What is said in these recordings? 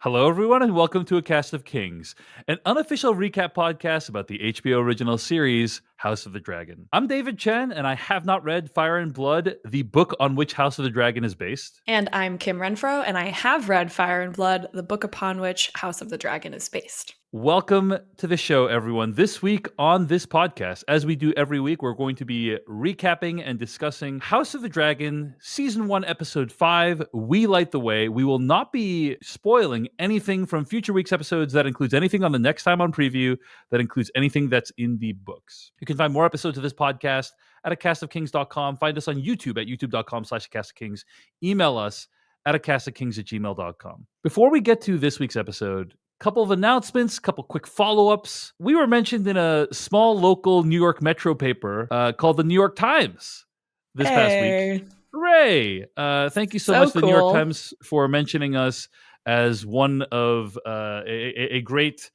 Hello, everyone, and welcome to A Cast of Kings, an unofficial recap podcast about the HBO original series House of the Dragon. I'm David Chen, and I have not read Fire and Blood, the book on which House of the Dragon is based. And I'm Kim Renfro, and I have read Fire and Blood, the book upon which House of the Dragon is based. Welcome to the show, everyone. This week on this podcast, as we do every week, we're going to be recapping and discussing House of the Dragon, Season 1, Episode 5, We Light the Way. We will not be spoiling anything from future week's episodes. That includes anything on the Next Time on Preview. That includes anything that's in the books. You can find more episodes of this podcast at acastofkings.com. Find us on YouTube at youtube.com/acastofkings. Email us at acastofkings@gmail.com. Before we get to this week's episode, couple of announcements, couple quick follow-ups. We were mentioned in a small local New York metro paper called the New York Times this past week. Hooray! Thank you so much to the New York Times for mentioning us as one of a great,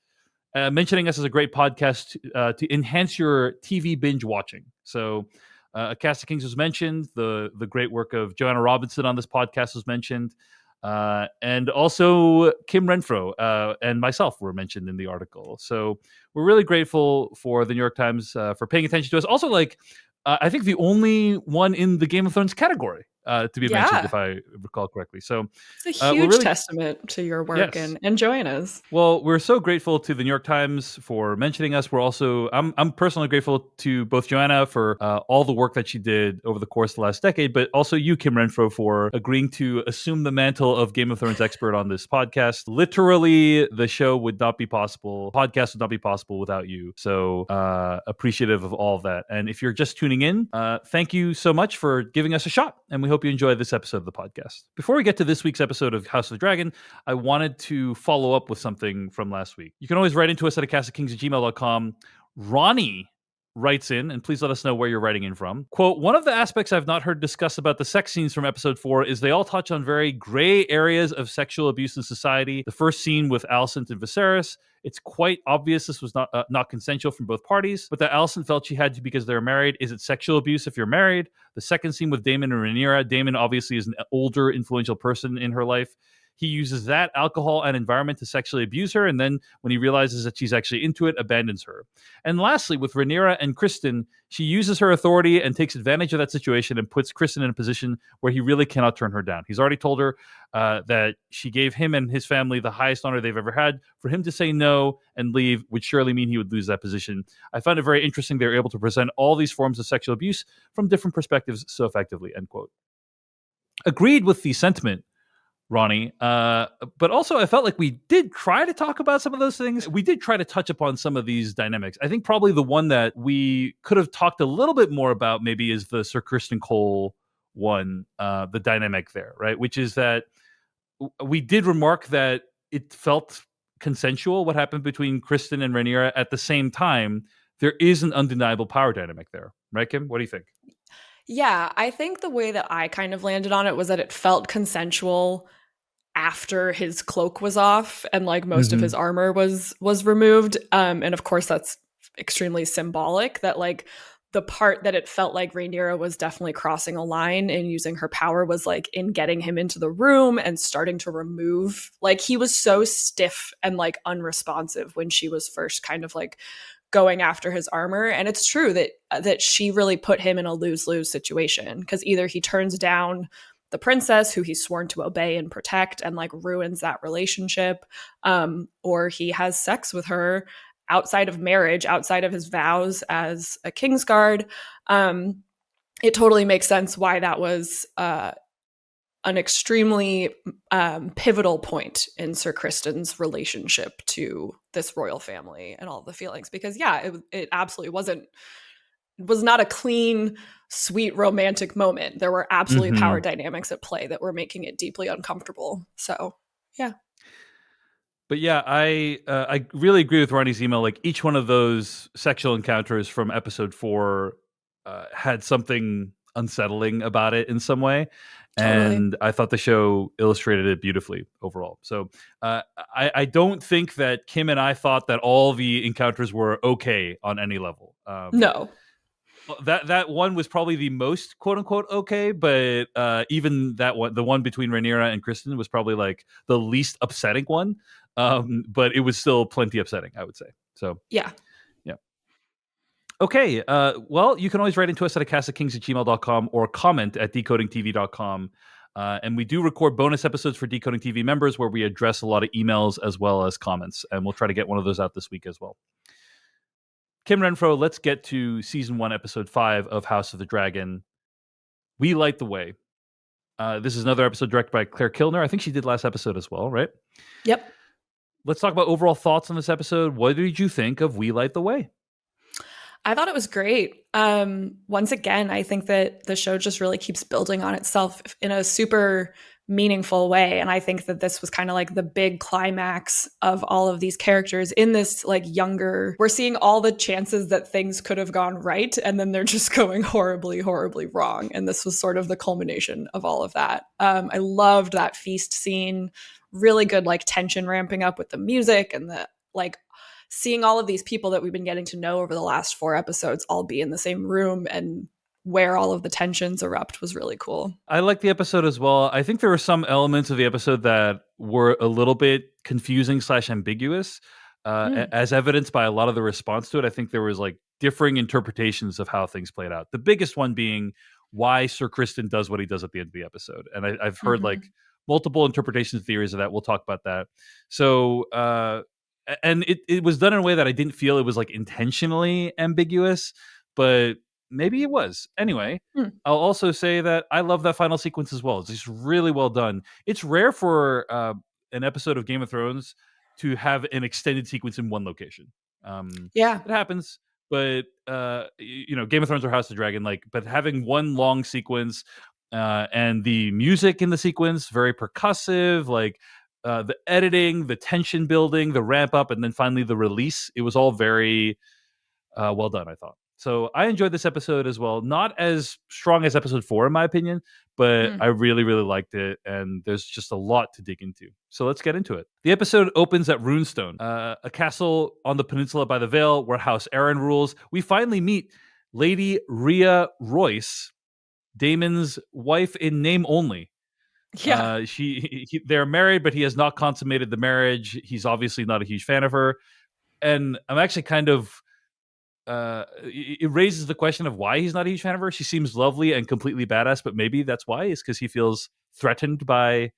mentioning us as a great podcast to enhance your TV binge watching. So A Cast of Kings was mentioned. The great work of Joanna Robinson on this podcast was mentioned. And also Kim Renfro and myself were mentioned in the article. So we're really grateful for the New York Times for paying attention to us. Also, I think the only one in the Game of Thrones category to be mentioned, if I recall correctly. So it's a huge testament to your work and Joanna's. Well, we're so grateful to the New York Times for mentioning us. We're also, I'm personally grateful to both Joanna for all the work that she did over the course of the last decade, but also you, Kim Renfro, for agreeing to assume the mantle of Game of Thrones expert on this podcast. Literally, the show would not be possible, podcast would not be possible without you. So appreciative of all of that. And if you're just tuning in, thank you so much for giving us a shot. And we hope you enjoy this episode of the podcast. Before we get to this week's episode of House of the Dragon, I wanted to follow up with something from last week. You can always write into us at acastofkings@gmail.com. Ronnie writes in, and please let us know where you're writing in from. Quote, one of the aspects I've not heard discussed about the sex scenes from episode 4 is they all touch on very gray areas of sexual abuse in society. The first scene with Alicent and Viserys, it's quite obvious this was not consensual from both parties, but that Alicent felt she had to because they're married. Is it sexual abuse if you're married? The second scene with Daemon and Rhaenyra, Daemon obviously is an older, influential person in her life. He uses that alcohol and environment to sexually abuse her, and then when he realizes that she's actually into it, abandons her. And lastly, with Rhaenyra and Criston, she uses her authority and takes advantage of that situation and puts Criston in a position where he really cannot turn her down. He's already told her that she gave him and his family the highest honor they've ever had. For him to say no and leave would surely mean he would lose that position. I found it very interesting they were able to present all these forms of sexual abuse from different perspectives so effectively, end quote. Agreed with the sentiment, Ronnie. But also I felt like we did try to talk about some of those things. We did try to touch upon some of these dynamics. I think probably the one that we could have talked a little bit more about maybe is the Sir Criston Cole one, the dynamic there, right? Which is that we did remark that it felt consensual what happened between Criston and Rhaenyra. At the same time, there is an undeniable power dynamic there. Right, Kim? What do you think? Yeah, I think the way that I kind of landed on it was that it felt consensual after his cloak was off and like most of his armor was removed. And of course that's extremely symbolic that like the part that it felt like Rhaenyra was definitely crossing a line and using her power was like in getting him into the room and starting to remove, like he was so stiff and like unresponsive when she was first kind of like going after his armor. And it's true that she really put him in a lose-lose situation because either he turns down the princess who he's sworn to obey and protect and like ruins that relationship, or he has sex with her outside of marriage, outside of his vows as a Kingsguard. It totally makes sense why that was an extremely pivotal point in Sir Criston's relationship to this royal family and all the feelings. Because yeah, it absolutely was not a clean, sweet, romantic moment. There were absolutely power dynamics at play that were making it deeply uncomfortable. So yeah. But yeah, I really agree with Ronnie's email. Like each one of those sexual encounters from episode 4 had something unsettling about it in some way. Totally. And I thought the show illustrated it beautifully overall. So I don't think that Kim and I thought that all the encounters were okay on any level. No. that one was probably the most quote unquote okay, but even that one, the one between Rhaenyra and Criston, was probably like the least upsetting one. But it was still plenty upsetting, I would say. So Yeah. yeah. Okay. Well, you can always write into us at acastofkings@gmail.com or comment at decodingtv.com. And we do record bonus episodes for Decoding TV members where we address a lot of emails as well as comments. And we'll try to get one of those out this week as well. Kim Renfro, let's get to season 1, episode 5 of House of the Dragon. We Light the Way. This is another episode directed by Claire Kilner. I think she did last episode as well, right? Yep. Let's talk about overall thoughts on this episode. What did you think of We Light the Way? I thought it was great. Once again, I think that the show just really keeps building on itself in a super meaningful way. And I think that this was kind of like the big climax of all of these characters in this like younger, we're seeing all the chances that things could have gone right. And then they're just going horribly, horribly wrong. And this was sort of the culmination of all of that. I loved that feast scene. Really good like tension ramping up with the music and the like seeing all of these people that we've been getting to know over the last 4 episodes all be in the same room and where all of the tensions erupt was really cool. I like the episode as well. I think there were some elements of the episode that were a little bit confusing / ambiguous, as evidenced by a lot of the response to it. I think there was like differing interpretations of how things played out. The biggest one being why Sir Criston does what he does at the end of the episode. And I've heard like multiple interpretations, theories of that. We'll talk about that. So, and it was done in a way that I didn't feel it was like intentionally ambiguous, but maybe it was. Anyway, I'll also say that I love that final sequence as well. It's just really well done. It's rare for an episode of Game of Thrones to have an extended sequence in one location. Yeah. It happens, but Game of Thrones or House of the Dragon, but having one long sequence and the music in the sequence, very percussive, the editing, the tension building, the ramp up, and then finally the release. It was all very well done, I thought. So I enjoyed this episode as well. Not as strong as episode 4, in my opinion, but I really, really liked it. And there's just a lot to dig into. So let's get into it. The episode opens at Runestone, a castle on the peninsula by the Vale where House Aaron rules. We finally meet Lady Rhea Royce, Daemon's wife in name only. Yeah. They're married, but he has not consummated the marriage. He's obviously not a huge fan of her. And I'm actually kind of it raises the question of why he's not a huge fan of her. She seems lovely and completely badass, but maybe that's why, is because he feels threatened by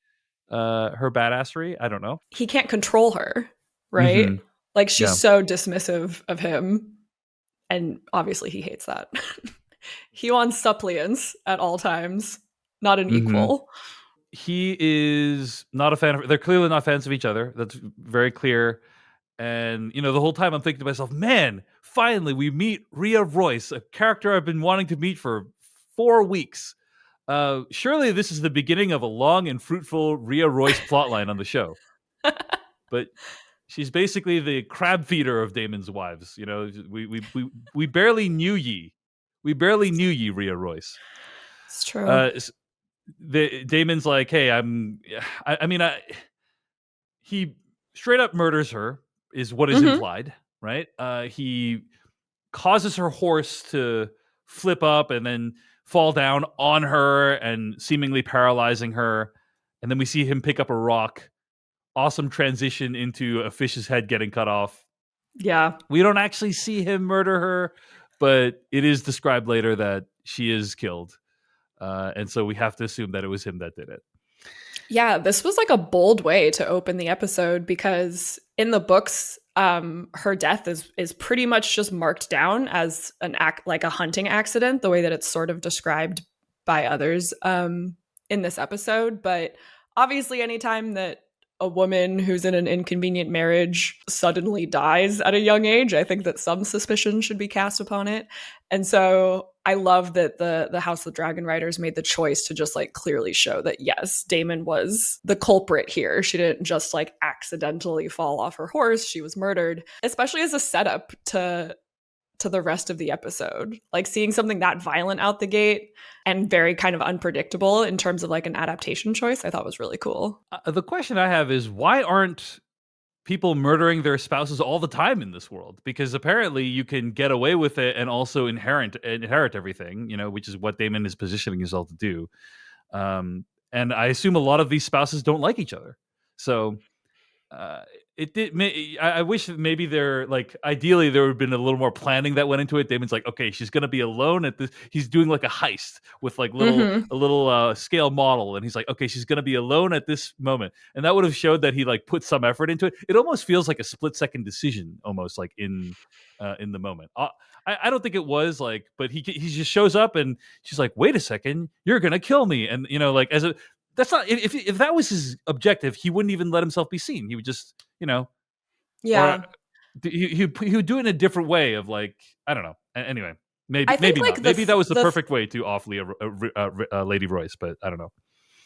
her badassery. I don't know. He can't control her, right? Like she's so dismissive of him, and obviously he hates that. He wants suppliance at all times, not an equal. He is not a fan of her. They're clearly not fans of each other. That's very clear. And, the whole time I'm thinking to myself, man, finally we meet Rhea Royce, a character I've been wanting to meet for 4 weeks. Surely this is the beginning of a long and fruitful Rhea Royce plotline on the show. But she's basically the crab feeder of Daemon's wives. We barely knew ye. We barely knew ye, Rhea Royce. It's true. Daemon's like, hey, he straight up murders her, is what is implied, right? He causes her horse to flip up and then fall down on her and seemingly paralyzing her. And then we see him pick up a rock. Awesome transition into a fish's head getting cut off. Yeah. We don't actually see him murder her, but it is described later that she is killed. And so we have to assume that it was him that did it. Yeah, this was like a bold way to open the episode, because in the books, her death is pretty much just marked down as like a hunting accident, the way that it's sort of described by others in this episode. But obviously, anytime that a woman who's in an inconvenient marriage suddenly dies at a young age, I think that some suspicion should be cast upon it. And so I love that the House of the Dragon writers made the choice to just like clearly show that, yes, Daemon was the culprit here. She didn't just like accidentally fall off her horse. She was murdered, especially as a setup to the rest of the episode. Like seeing something that violent out the gate and very kind of unpredictable in terms of like an adaptation choice, I thought was really cool. The question I have is, why aren't people murdering their spouses all the time in this world, because apparently you can get away with it and also inherit everything, which is what Daemon is positioning himself to do. And I assume a lot of these spouses don't like each other. So uh, it did. I wish that maybe they're like, ideally there would have been a little more planning that went into it. Damon's like, okay, she's gonna be alone at this. He's doing like a heist with like Mm-hmm. a little scale model, and he's like, okay, she's gonna be alone at this moment, and that would have showed that he like put some effort into it. It almost feels like a split-second decision, almost like in the moment. I don't think it was like, but he just shows up and she's like, wait a second, you're gonna kill me, and like as a that's not, if that was his objective, he wouldn't even let himself be seen. He would just, or Yeah. he would do it in a different way of like, I don't know. Anyway, I think like maybe that was the perfect way to off Leah, Lady Royce, but I don't know.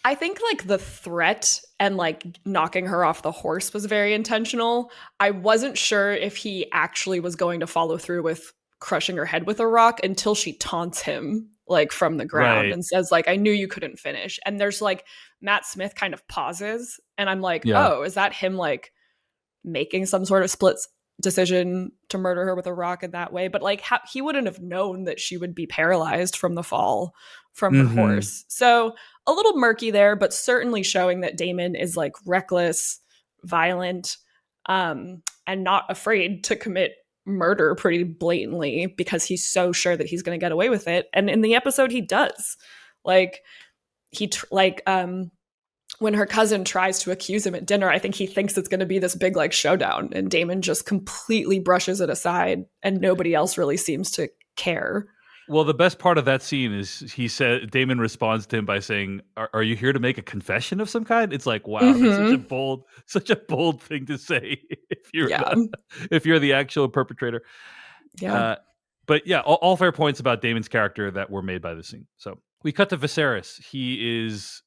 I think like the threat and like knocking her off the horse was very intentional. I wasn't sure if he actually was going to follow through with crushing her head with a rock until she taunts him like from the ground Right. and says like, I knew you couldn't finish. And there's like Matt Smith kind of pauses and I'm like, Yeah. oh, is that him like making some sort of split decision to murder her with a rock in that way? But like he wouldn't have known that she would be paralyzed from the fall from her horse. So a little murky there, but certainly showing that Daemon is like reckless, violent, and not afraid to commit murder pretty blatantly because he's so sure that he's going to get away with it. And in the episode, he does. Like when her cousin tries to accuse him at dinner, I think he thinks it's going to be this big like showdown, and Daemon just completely brushes it aside, and nobody else really seems to care. Well, the best part of that scene is Daemon responds to him by saying, "Are you here to make a confession of some kind?" It's like, wow, that's such a bold thing to say if you're the actual perpetrator. Yeah. But yeah, all fair points about Daemon's character that were made by the scene. So we cut to Viserys. He is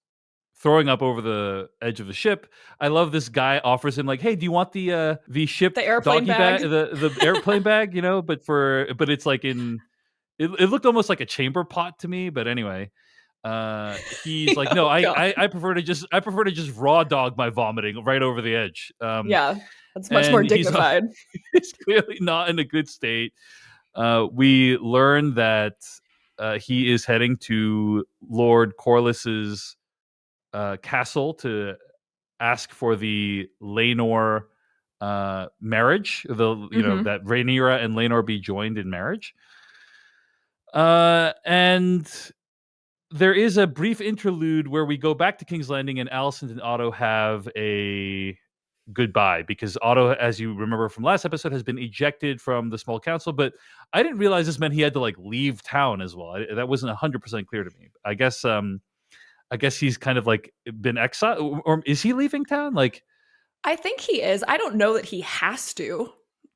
throwing up over the edge of the ship. I love this guy offers him like, "Hey, do you want the ship the airplane bag, the airplane bag? But it's like in." It looked almost like a chamber pot to me, but anyway, he's like, no, I prefer to just raw dog my vomiting right over the edge. Yeah, that's much more dignified. He's clearly not in a good state. We learn that he is heading to Lord Corlys's castle to ask for the Laenor marriage. That Rhaenyra and Laenor be joined in marriage. And there is a brief interlude where we go back to King's Landing and Alicent and Otto have a goodbye, because Otto, as you remember from last episode, has been ejected from the small council, but I didn't realize this meant he had to like leave town as well. That wasn't 100% clear to me. I guess he's kind of like been exiled, or is he leaving town? Like, I think he is. I don't know that he has to,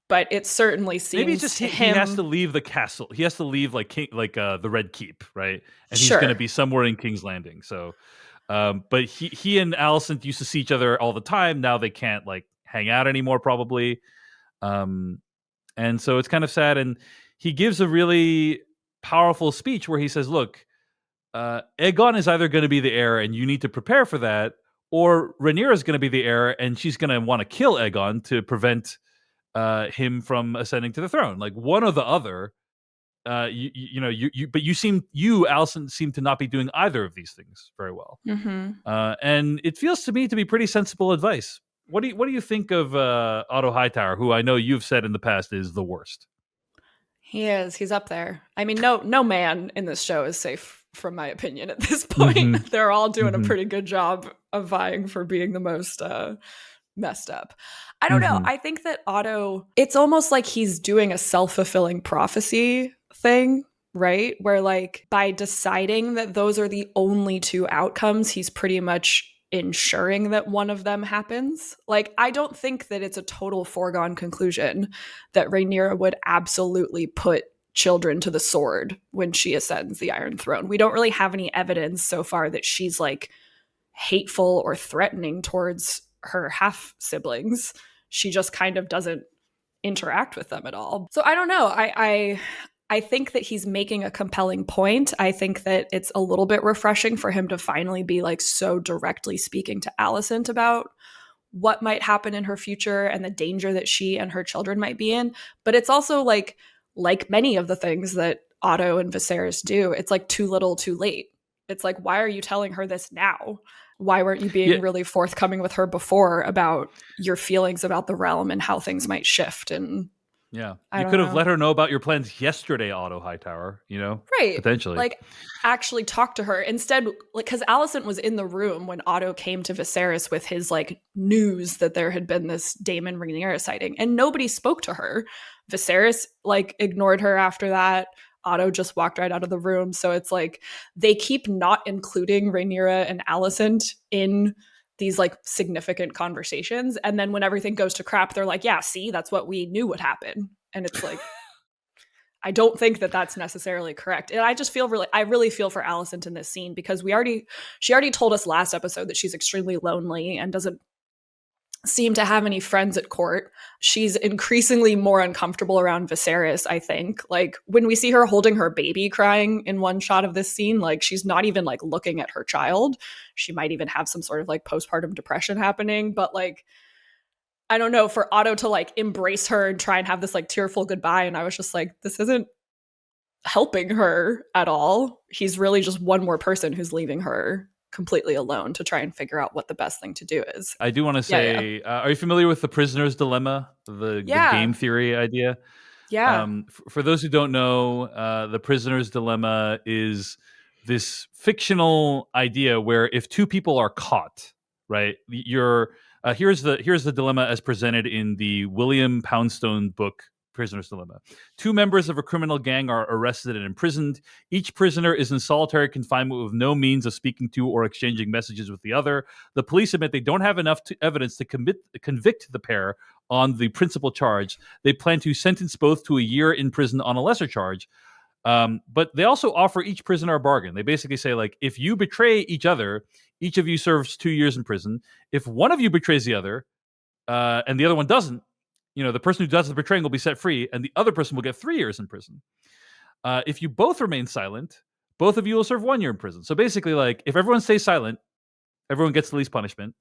but it certainly seems maybe it's just he has to leave the castle. He has to leave like the Red Keep, right? And he's going to be somewhere in King's Landing. So, but he and Alicent used to see each other all the time. Now they can't like hang out anymore, probably. And so it's kind of sad. And he gives a really powerful speech where he says, "Look, Aegon is either going to be the heir, and you need to prepare for that, or Rhaenyra is going to be the heir, and she's going to want to kill Aegon to prevent." Him from ascending to the throne, like one or the other. But you, Alicent, seem to not be doing either of these things very well. And it feels to me to be pretty sensible advice. What do you think of Otto Hightower, who I know you've said in the past is the worst? He is. He's up there. I mean, no man in this show is safe, from my opinion, at this point. They're all doing a pretty good job of vying for being the most messed up. I don't know. I think that Otto, it's almost like he's doing a self-fulfilling prophecy thing, right? Where like by deciding that those are the only two outcomes, he's pretty much ensuring that one of them happens. Like, I don't think that it's a total foregone conclusion that Rhaenyra would absolutely put children to the sword when she ascends the Iron Throne. We don't really have any evidence so far that she's like hateful or threatening towards her half siblings. She just kind of doesn't interact with them at all. So I don't know. I think that he's making a compelling point. I think that it's a little bit refreshing for him to finally be like so directly speaking to Alicent about what might happen in her future and the danger that she and her children might be in. But it's also like many of the things that Otto and Viserys do, it's like too little too late. It's like, why are you telling her this now? Why weren't you being really forthcoming with her before about your feelings about the realm and how things might shift? And yeah, you could have let her know about your plans yesterday, Otto Hightower, right. potentially. Like, actually talk to her instead, like, because Alicent was in the room when Otto came to Viserys with his like news that there had been this Daemon Rhaenyra sighting, and nobody spoke to her. Viserys like ignored her after that. Otto just walked right out of the room. So it's like they keep not including Rhaenyra and Alicent in these like significant conversations. And then when everything goes to crap, they're like, yeah, see, that's what we knew would happen. And it's like, I don't think that that's necessarily correct. And I just I really feel for Alicent in this scene, because she already told us last episode that she's extremely lonely and doesn't seem to have any friends at court. She's increasingly more uncomfortable around Viserys, I think. Like, when we see her holding her baby crying in one shot of this scene, like, she's not even like looking at her child. She might even have some sort of like postpartum depression happening. But like, I don't know, for Otto to like embrace her and try and have this like tearful goodbye, and I was just like, this isn't helping her at all. He's really just one more person who's leaving her completely alone to try and figure out what the best thing to do is. I do want to say, are you familiar with the prisoner's dilemma, the game theory idea? Yeah. For those who don't know, the prisoner's dilemma is this fictional idea where if two people are caught, right, here's the dilemma as presented in the William Poundstone book, Prisoner's Dilemma. Two members of a criminal gang are arrested and imprisoned. Each prisoner is in solitary confinement with no means of speaking to or exchanging messages with the other. The police admit they don't have enough evidence to convict the pair on the principal charge. They plan to sentence both to a year in prison on a lesser charge. But they also offer each prisoner a bargain. They basically say, like, if you betray each other, each of you serves 2 years in prison. If one of you betrays the other, and the other one doesn't, the person who does the betraying will be set free, and the other person will get 3 years in prison. If you both remain silent, both of you will serve 1 year in prison. So basically, like, if everyone stays silent, everyone gets the least punishment.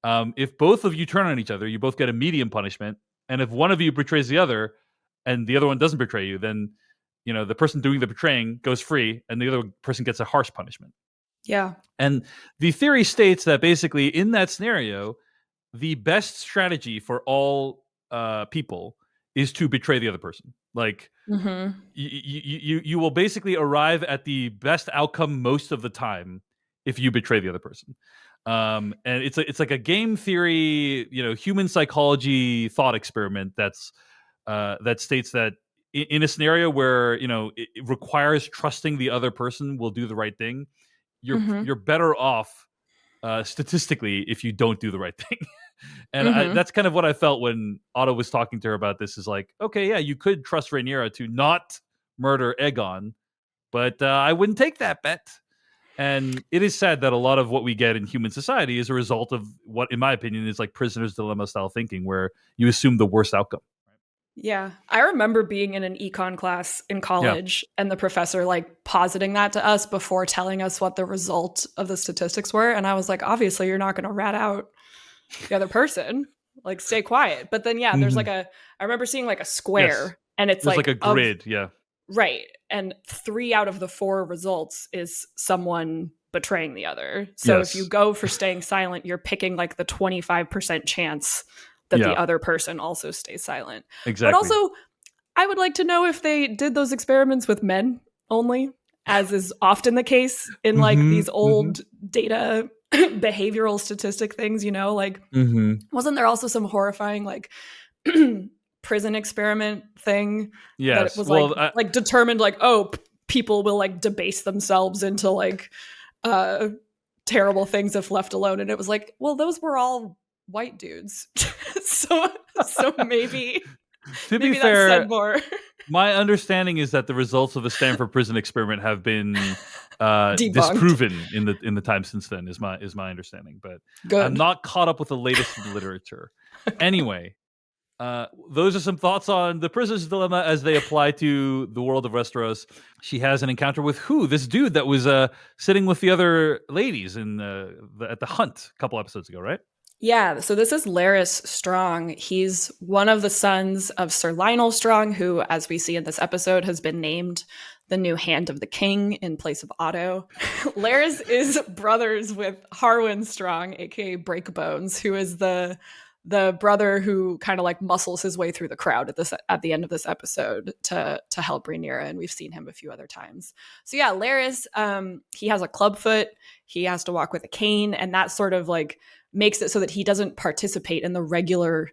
If both of you turn on each other, you both get a medium punishment. And if one of you betrays the other, and the other one doesn't betray you, then the person doing the betraying goes free, and the other person gets a harsh punishment. Yeah. And the theory states that basically in that scenario, the best strategy for all people is to betray the other person. Like, you will basically arrive at the best outcome most of the time if you betray the other person. And it's like a game theory, human psychology thought experiment that states that in a scenario where it requires trusting the other person will do the right thing, you're better off statistically if you don't do the right thing. And that's kind of what I felt when Otto was talking to her about this, is like, okay, yeah, you could trust Rhaenyra to not murder Aegon, but I wouldn't take that bet. And it is sad that a lot of what we get in human society is a result of what, in my opinion, is like prisoner's dilemma style thinking, where you assume the worst outcome. Yeah. I remember being in an econ class in college and the professor like positing that to us before telling us what the result of the statistics were. And I was like, obviously you're not going to rat out the other person, like, stay quiet. But then, there's like I remember seeing like a square, and it's like a grid. Right. And 3 out of the 4 results is someone betraying the other. So if you go for staying silent, you're picking like the 25% chance that the other person also stays silent. Exactly. But also, I would like to know if they did those experiments with men only, as is often the case in like these old data behavioral statistic things, like, wasn't there also some horrifying like prison experiment thing that it was like determined like, people will like debase themselves into like terrible things if left alone, and it was like, well, those were all white dudes. so maybe to be fair, that said more. My understanding is that the results of the Stanford prison experiment have been disproven in the time since then. Is my understanding, but good. I'm not caught up with the latest in the literature. Anyway, those are some thoughts on the prisoner's dilemma as they apply to the world of Westeros. She has an encounter with this dude that was sitting with the other ladies at the hunt a couple episodes ago, right? Yeah, so this is Larys Strong. He's one of the sons of Sir Lionel Strong, who, as we see in this episode, has been named the new Hand of the King in place of Otto. Larys is brothers with Harwin Strong, aka Breakbones, who is the brother who kind of like muscles his way through the crowd at the end of this episode to help Rhaenyra, and we've seen him a few other times. So yeah, Larys, he has a club foot. He has to walk with a cane, and that sort of like makes it so that he doesn't participate in the regular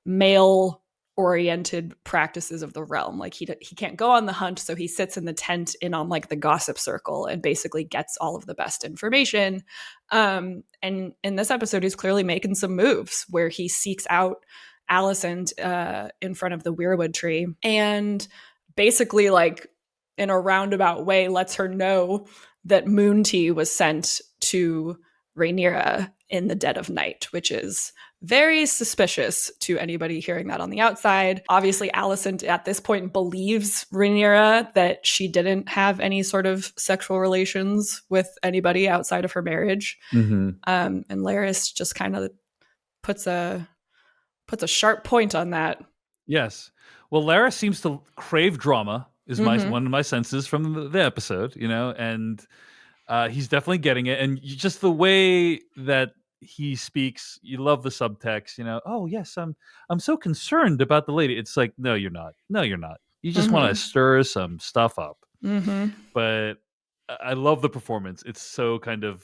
male oriented practices of the realm. Like he can't go on the hunt, so he sits in the tent in on like the gossip circle and basically gets all of the best information. And in this episode, he's clearly making some moves where he seeks out Alicent in front of the weirwood tree and basically like in a roundabout way lets her know that moon tea was sent to Rhaenyra in the dead of night, which is very suspicious to anybody hearing that on the outside. Obviously, Alicent at this point believes Rhaenyra that she didn't have any sort of sexual relations with anybody outside of her marriage. Mm-hmm. And Larys just kind of puts a sharp point on that. Yes. Well, Larys seems to crave drama, is one of my senses from the episode, and he's definitely getting it. And just the way that he speaks, you love the subtext, oh yes, I'm so concerned about the lady. It's like, no, you're not. No, you're not. You just want to stir some stuff up. But I love the performance. It's so kind of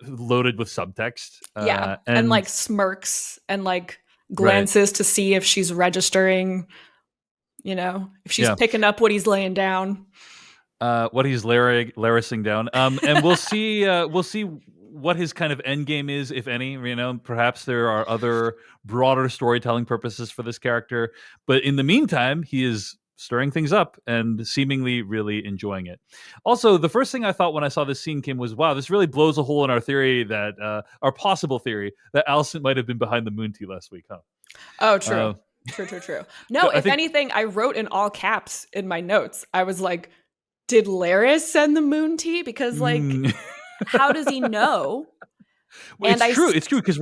loaded with subtext. Yeah. And like smirks and like glances to see if she's registering, if she's picking up what he's laying down. What he's Larysing down. And we'll see what his kind of end game is, if any. Perhaps there are other broader storytelling purposes for this character. But in the meantime, he is stirring things up and seemingly really enjoying it. Also, the first thing I thought when I saw this scene, Kim, was, wow, this really blows a hole in our theory that our possible theory that Alicent might have been behind the moon tea last week, huh? Oh, true. True. No, if anything, I wrote in all caps in my notes. I was like, did Larys send the moon tea? Because like, how does he know? Well, it's true because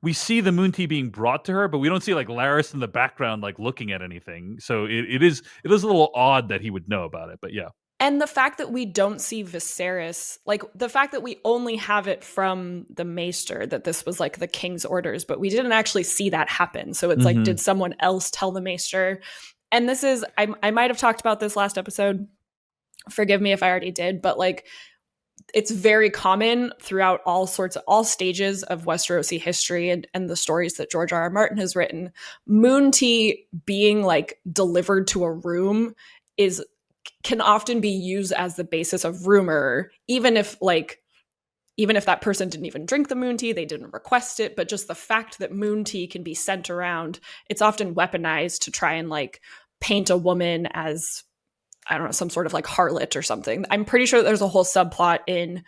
we see the moon tea being brought to her, but we don't see like Larys in the background like looking at anything. So it is a little odd that he would know about it, but yeah. And the fact that we don't see Viserys, like the fact that we only have it from the Maester that this was like the king's orders, but we didn't actually see that happen. So it's like, did someone else tell the Maester? And this is, I might have talked about this last episode. Forgive me if I already did, but like it's very common throughout all stages of Westerosi history and the stories that George R.R. Martin has written. Moon tea being like delivered to a room can often be used as the basis of rumor, even if that person didn't even drink the moon tea, they didn't request it, but just the fact that moon tea can be sent around, it's often weaponized to try and like paint a woman as, I don't know, some sort of like harlot or something. I'm pretty sure there's a whole subplot in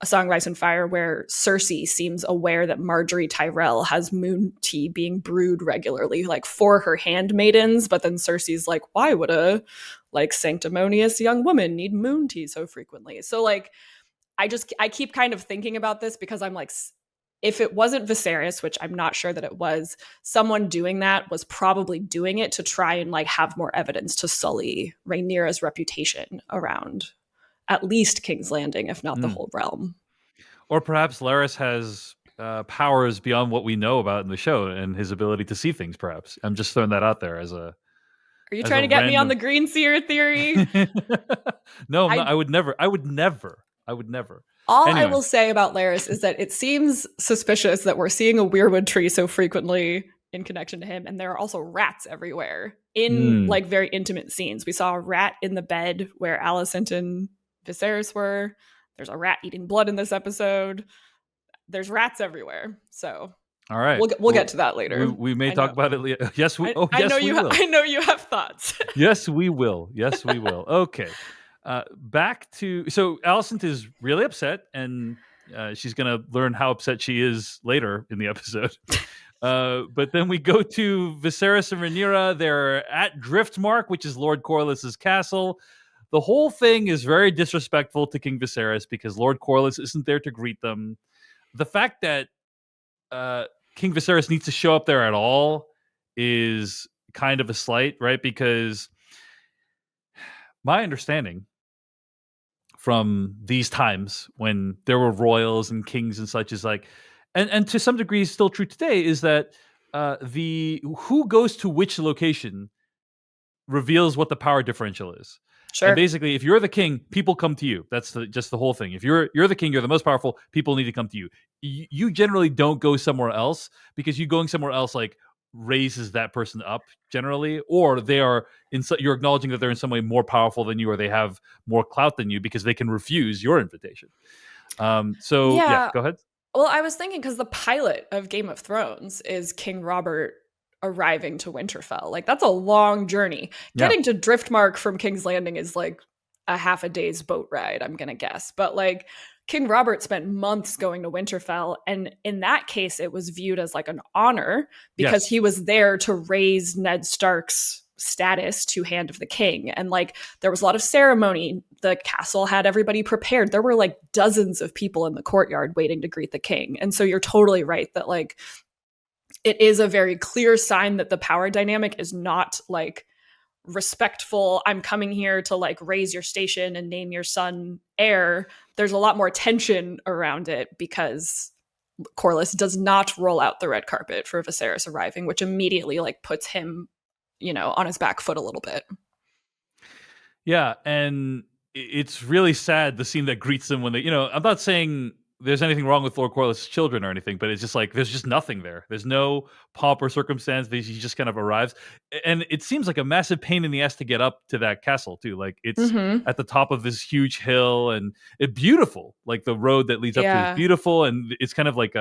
A Song of Ice and Fire where Cersei seems aware that Marjorie Tyrell has moon tea being brewed regularly, like for her handmaidens. But then Cersei's like, why would a like sanctimonious young woman need moon tea so frequently? So like, I keep kind of thinking about this because I'm like, if it wasn't Viserys, which I'm not sure that it was, someone doing that was probably doing it to try and like have more evidence to sully Rhaenyra's reputation around at least King's Landing, if not the whole realm. Or perhaps Larys has powers beyond what we know about in the show and his ability to see things, perhaps. I'm just throwing that out there as a... Are you trying to get me on the green seer theory? No, I would never. All anyway. I will say about Larys is that it seems suspicious that we're seeing a weirwood tree so frequently in connection to him, and there are also rats everywhere in like very intimate scenes. We saw a rat in the bed where Alicent and Viserys were. There's a rat eating blood in this episode. There's rats everywhere. So all right, we'll get to that later. We may talk about it. Yes, we. I know you have thoughts. Yes, we will. Okay. Back to, so Alicent is really upset, and she's going to learn how upset she is later in the episode. But then we go to Viserys and Rhaenyra. They're at Driftmark, which is Lord Corlys's castle. The whole thing is very disrespectful to King Viserys because Lord Corlys isn't there to greet them. The fact that uh, King Viserys needs to show up there at all is kind of a slight, right? Because my understanding from these times when there were royals and kings and such is like, and to some degree still true today, is that the who goes to which location reveals what the power differential is. And Sure. basically, if you're the king, people come to you. That's just the whole thing. If you're the king, you're the most powerful. People need to come to you. You generally don't go somewhere else because you going somewhere else like raises that person up generally, or they are you're acknowledging that they're in some way more powerful than you, or they have more clout than you because they can refuse your invitation. So yeah, Yeah. go ahead. Well, I was thinking because the pilot of Game of Thrones is King Robert arriving to Winterfell. Like, that's a long journey. Yeah, Getting to Driftmark from King's Landing is like a half a day's boat ride, I'm going to guess. But like, King Robert spent months going to Winterfell. And in that case, it was viewed as like an honor because yes, he was there to raise Ned Stark's status to Hand of the King. And like, there was a lot of ceremony. The castle had everybody prepared. There were like dozens of people in the courtyard waiting to greet the king. And so you're totally right that like it is a very clear sign that the power dynamic is not like respectful. I'm coming here to like raise your station and name your son heir. There's a lot more tension around it because Corlys does not roll out the red carpet for Viserys arriving, which immediately like puts him, on his back foot a little bit. yeah, and it's really sad the scene that greets them when they, I'm not saying there's anything wrong with Lord Corlys' children or anything, but it's just like there's just nothing there. There's no pomp or circumstance. He just kind of arrives, and it seems like a massive pain in the ass to get up to that castle too. Like it's Mm-hmm. at the top of this huge hill, and it's beautiful. Like the road that leads up to it is Yeah. beautiful, and it's kind of like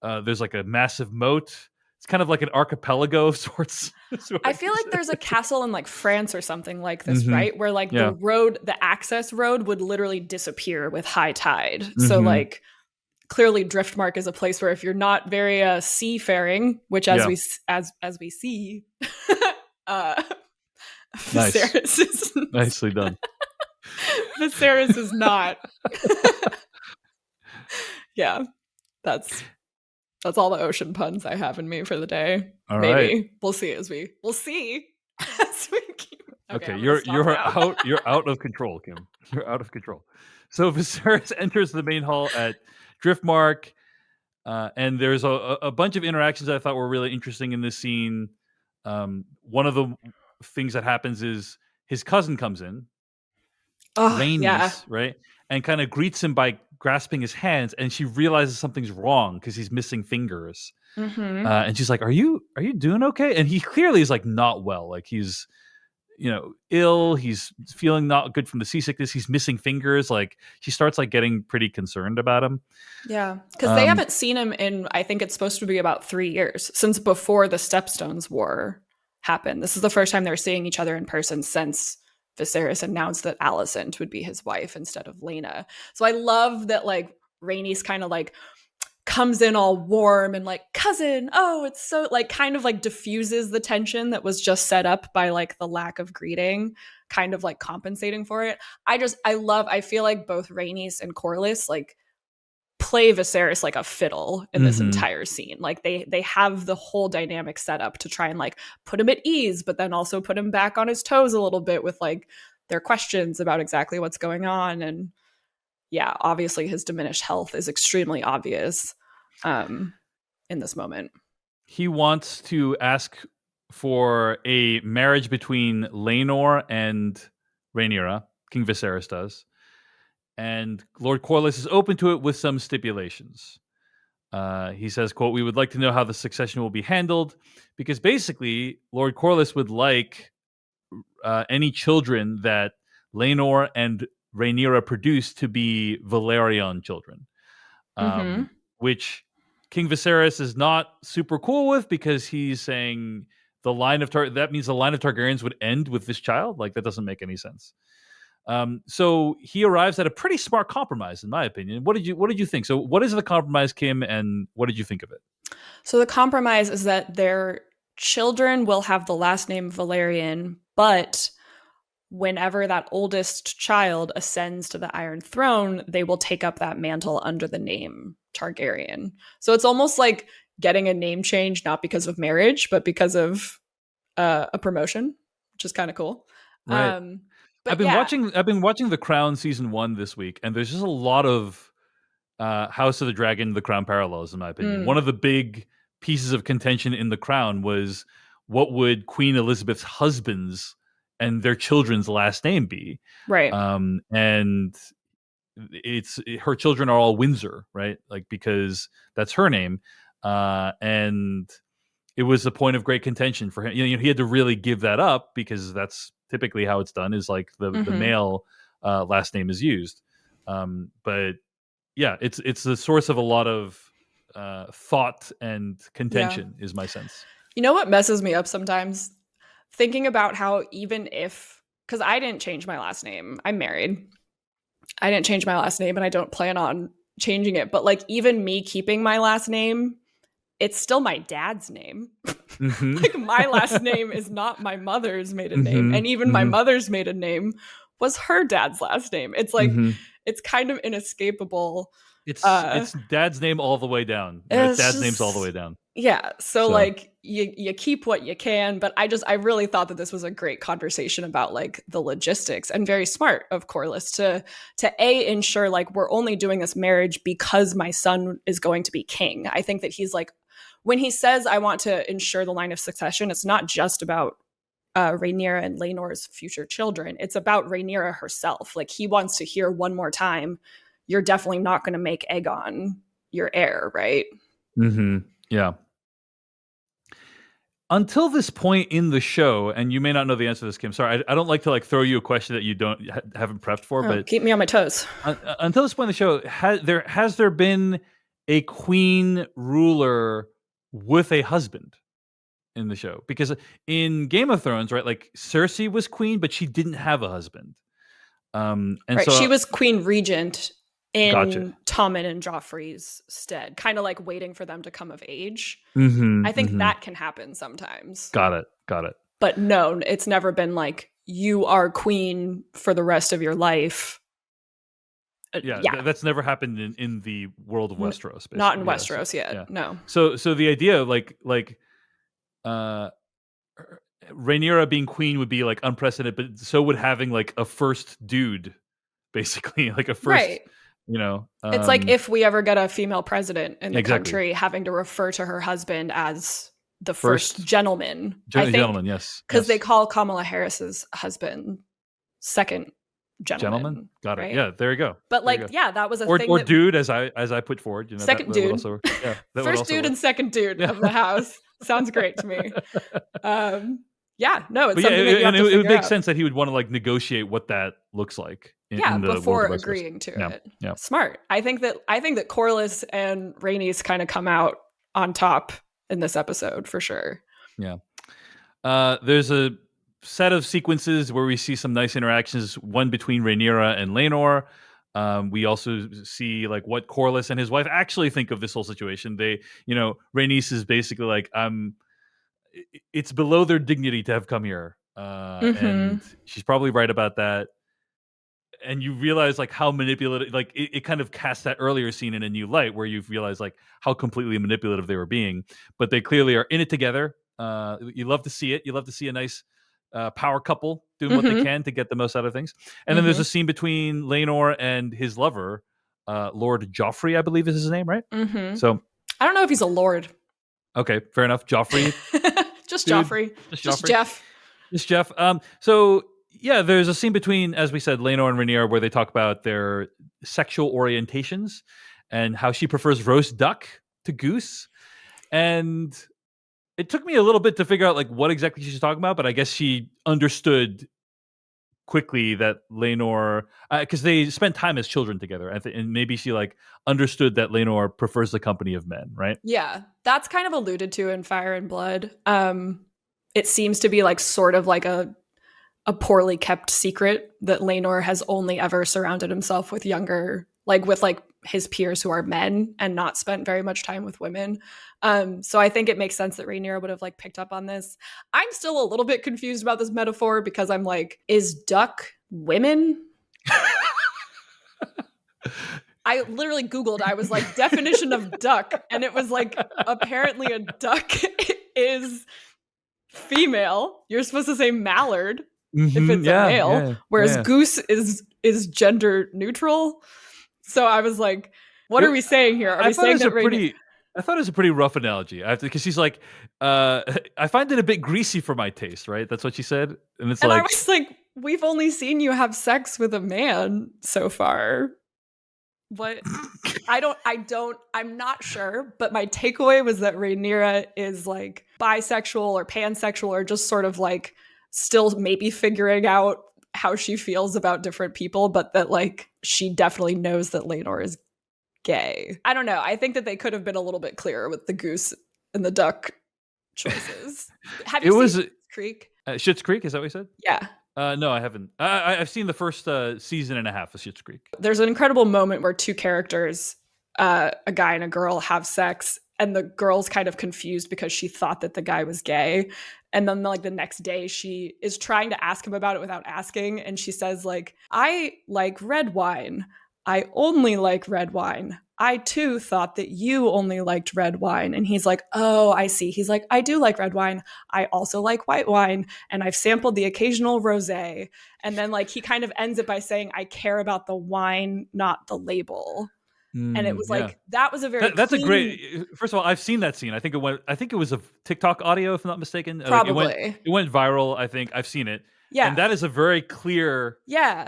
there's like a massive moat. It's kind of like an archipelago of sorts. That's what I I feel can like there's a say. castle in like France or something like this, Hmm. right? Where like Yeah. the access road would literally disappear with high tide. So Hmm. like clearly Driftmark is a place where if you're not very seafaring, which Yeah. as we see, uh, Nice. Viserys is Nicely done. Viserys is not. Yeah, that's all the ocean puns I have in me for the day. All right. Maybe we'll see as we keep. Okay, Okay, I'm gonna stop now. you're out of control, Kim. You're out of control. So Viserys enters the main hall at Driftmark, and there's a bunch of interactions that I thought were really interesting in this scene. One of the things that happens is his cousin comes in, Oh yeah. Rhaenys, right, and kind of greets him by grasping his hands, and she realizes something's wrong because he's missing fingers. Mm-hmm. And she's like, "Are you doing okay?" And he clearly is like not well. Like he's ill. He's feeling not good from the seasickness. He's missing fingers. Like she starts like getting pretty concerned about him. Yeah, because they Um, haven't seen him in, I think it's supposed to be about 3 years since before the Stepstones War happened. This is the first time they're seeing each other in person since Viserys announced that Alicent would be his wife instead of Laena. So I love that like Rhaenys kind of like comes in all warm and like cousin, oh it's so like kind of like diffuses the tension that was just set up by like the lack of greeting, kind of like compensating for it. I feel like both Rhaenys and Corlys like play Viserys like a fiddle in this mhm. entire scene. Like they have the whole dynamic set up to try and like put him at ease, but then also put him back on his toes a little bit with like their questions about exactly what's going on. And yeah, obviously his diminished health is extremely obvious um, in this moment. He wants to ask for a marriage between Laenor and Rhaenyra. King Viserys does, and Lord Corlys is open to it with some stipulations. He says, "quote We would like to know how the succession will be handled, because basically Lord Corlys would like any children that Laenor and Rhaenyra produce to be Valerian children, Mm-hmm. which King Viserys is not super cool with because he's saying that means the line of Targaryens would end with this child. Like that doesn't make any sense. So he arrives at a pretty smart compromise, in my opinion. What did you think? So what is the compromise, Kim, and what did you think of it? So the compromise is that their children will have the last name Valerian, but whenever that oldest child ascends to the Iron Throne, they will take up that mantle under the name Targaryen. So it's almost like getting a name change, not because of marriage, but because of a promotion, which is kind of cool. Right. But yeah, I've been watching The Crown season 1 this week, and there's just a lot of House of the Dragon, The Crown parallels, in my opinion. One of the big pieces of contention in The Crown was, what would Queen Elizabeth's husbands and their children's last name be? right. And her children are all Windsor, right? Like, because that's her name, and it was a point of great contention for him. You know, he had to really give that up, because that's typically how it's done, is like the male last name is used. But yeah, it's the source of a lot of thought and contention, is my sense. You know what messes me up sometimes? Thinking about how, even if, because I didn't change my last name, I'm married. I didn't change my last name and I don't plan on changing it. But like, even me keeping my last name, it's still my dad's name. Like, my last name is not my mother's maiden name. And even my mother's maiden name was her dad's last name. It's like, it's kind of inescapable. It's dad's name all the way down. You know, it's dad's name's all the way down. Yeah. So like, you keep what you can, but I really thought that this was a great conversation about like the logistics, and very smart of Corlys to ensure like, we're only doing this marriage because my son is going to be king. I think that he's like, when he says, I want to ensure the line of succession, it's not just about Rhaenyra and Laenor's future children. It's about Rhaenyra herself. Like, he wants to hear one more time, you're definitely not going to make Aegon your heir, right? Yeah. Until this point in the show, and you may not know the answer to this, Kim. Sorry, I don't like to like throw you a question that you haven't prepped for, but keep me on my toes. Until this point in the show, has there been a queen ruler with a husband in the show? Because in Game of Thrones, right, like Cersei was queen, but she didn't have a husband. And right, so she was queen regent in gotcha. Tommen and Joffrey's stead, kind of like waiting for them to come of age. I think that can happen sometimes. Got it. But no, it's never been like, you are queen for the rest of your life. Yeah. That's never happened in the world of Westeros. Basically. Not in Westeros yet. Yeah. No. So the idea of like Rhaenyra being queen would be like unprecedented, but so would having like a first dude, basically, like a first. Right. You know, it's like if we ever get a female president in the country, having to refer to her husband as the first gentleman. Gentleman, yes. Because they call Kamala Harris's husband second gentleman. Got it. Right? Yeah, there you go. But like, that was a thing. Or dude, as I put forward. You know, second dude. Also, first dude and second dude of the house. Sounds great to me. Yeah, no, it's something that you have to figure out. It would make sense that he would want to like negotiate what that looks like. Before agreeing to it. Yeah. Smart. I think that Corlys and Rhaenys kind of come out on top in this episode for sure. Yeah. There's a set of sequences where we see some nice interactions, one between Rhaenyra and Laenor. We also see like what Corlys and his wife actually think of this whole situation. They, Rhaenys is basically like, it's below their dignity to have come here. And she's probably right about that. And you realize like how manipulative, like it kind of casts that earlier scene in a new light where you've realized like how completely manipulative they were being, but they clearly are in it together. You love to see it. You love to see a nice power couple doing what they can to get the most out of things. And then there's a scene between Laenor and his lover, Lord Joffrey, I believe is his name, right? So I don't know if he's a lord. Okay, fair enough. Joffrey. Just dude, Joffrey. Just Jeff. Just Jeff. So yeah, there's a scene between, as we said, Laenor and Rhaenyra where they talk about their sexual orientations and how she prefers roast duck to goose. And it took me a little bit to figure out like what exactly she's talking about, but I guess she understood quickly that Laenor, because they spent time as children together, and maybe she like understood that Laenor prefers the company of men, right? Yeah, that's kind of alluded to in Fire and Blood. It seems to be like sort of like a poorly kept secret that Laenor has only ever surrounded himself with younger, like with like his peers who are men and not spent very much time with women. So I think it makes sense that Rhaenyra would have like picked up on this. I'm still a little bit confused about this metaphor because I'm like, is duck women? I literally Googled, I was like, definition of duck. And it was like, apparently a duck is female. You're supposed to say mallard if it's a male, whereas goose is gender neutral. So I was like, what are we saying here? Are we saying that I thought it was a pretty rough analogy. Because she's like, I find it a bit greasy for my taste, right? That's what she said. And it's I was like, we've only seen you have sex with a man so far. But I'm not sure. But my takeaway was that Rhaenyra is like bisexual or pansexual or just sort of like still maybe figuring out how she feels about different people, but that like she definitely knows that Laenor is gay. I don't know. I think that they could have been a little bit clearer with the goose and the duck choices. Have you seen Schitt's Creek? Schitt's Creek, is that what you said? Yeah. No, I haven't. I've seen the first season and a half of Schitt's Creek. There's an incredible moment where two characters, a guy and a girl, have sex, and the girl's kind of confused because she thought that the guy was gay. And then like the next day she is trying to ask him about it without asking. And she says like, I like red wine. I only like red wine. I too thought that you only liked red wine. And he's like, oh, I see. He's like, I do like red wine. I also like white wine. And I've sampled the occasional rosé. And then like he kind of ends it by saying, I care about the wine, not the label. And it was like, that was a very that's a great, first of all, I've seen that scene. I think it was a TikTok audio, if I'm not mistaken. Probably. It went viral. I think I've seen it. Yeah. And that is a very clear,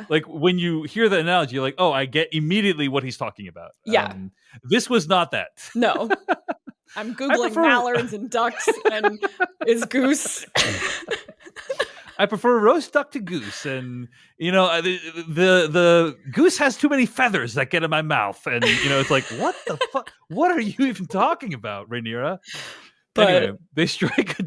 like when you hear the analogy, you're like, oh, I get immediately what he's talking about. Yeah. This was not that. No. I'm Googling mallards and ducks and is goose. I prefer roast duck to goose. And, the goose has too many feathers that get in my mouth. And, it's like, what the fuck? What are you even talking about, Rhaenyra? But anyway, they strike.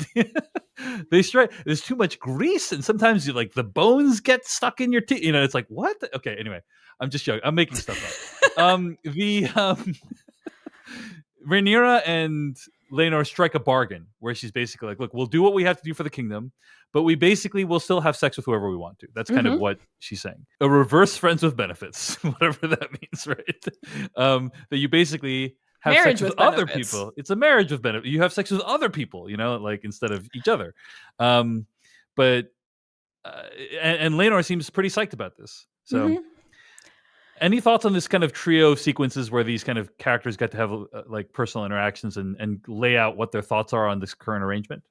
There's too much grease, and sometimes you like the bones get stuck in your teeth. It's like what? Okay, anyway, I'm just joking. I'm making stuff up. Rhaenyra and Laenor strike a bargain where she's basically like, "Look, we'll do what we have to do for the kingdom, but we basically will still have sex with whoever we want to." That's kind of what she's saying. A reverse friends with benefits, whatever that means, right? That you basically have marriage sex with other people. It's a marriage with benefit. You have sex with other people, like instead of each other. But Laenor seems pretty psyched about this. So, any thoughts on this kind of trio of sequences where these kind of characters get to have like personal interactions and lay out what their thoughts are on this current arrangement?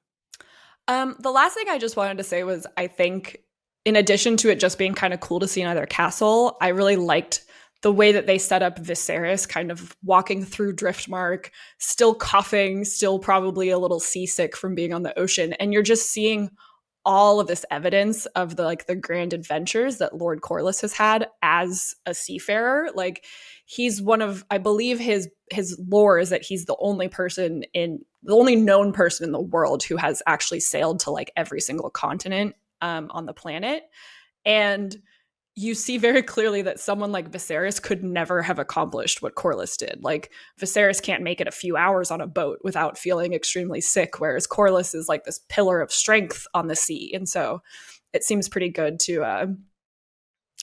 The last thing I just wanted to say was, I think in addition to it just being kind of cool to see another castle, I really liked the way that they set up Viserys kind of walking through Driftmark, still coughing, still probably a little seasick from being on the ocean. And you're just seeing all of this evidence of the grand adventures that Lord Corlys has had as a seafarer. Like he's one of, I believe his lore is that he's the only known person in the world who has actually sailed to like every single continent on the planet. And you see very clearly that someone like Viserys could never have accomplished what Corlys did. Like Viserys can't make it a few hours on a boat without feeling extremely sick, whereas Corlys is like this pillar of strength on the sea. And so it seems pretty good to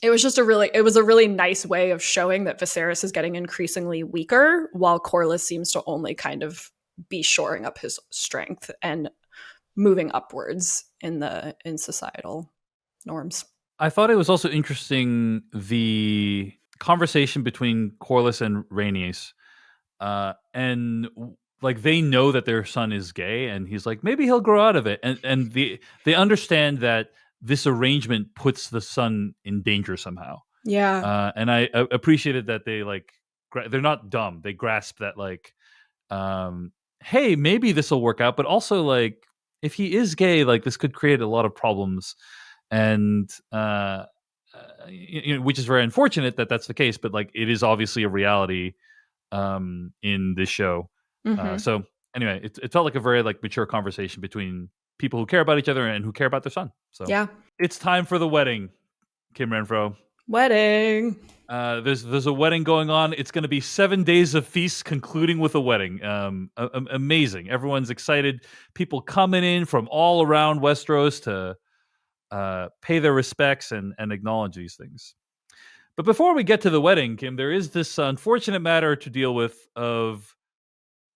it was a really nice way of showing that Viserys is getting increasingly weaker while Corlys seems to only kind of be shoring up his strength and moving upwards in societal norms. I thought it was also interesting the conversation between Corlys and Rhaenys, and like they know that their son is gay, and he's like maybe he'll grow out of it, and they understand that this arrangement puts the son in danger somehow. Yeah, and I appreciated that they're not dumb. They grasp that hey, maybe this will work out, but also like if he is gay, like this could create a lot of problems. And which is very unfortunate that that's the case, but like it is obviously a reality in this show. So anyway, it felt like a very like mature conversation between people who care about each other and who care about their son. So yeah, it's time for the wedding, Kim Renfro. Wedding. There's a wedding going on. It's going to be 7 days of feasts, concluding with a wedding. Amazing. Everyone's excited. People coming in from all around Westeros to pay their respects and acknowledge these things. But before we get to the wedding, Kim, there is this unfortunate matter to deal with of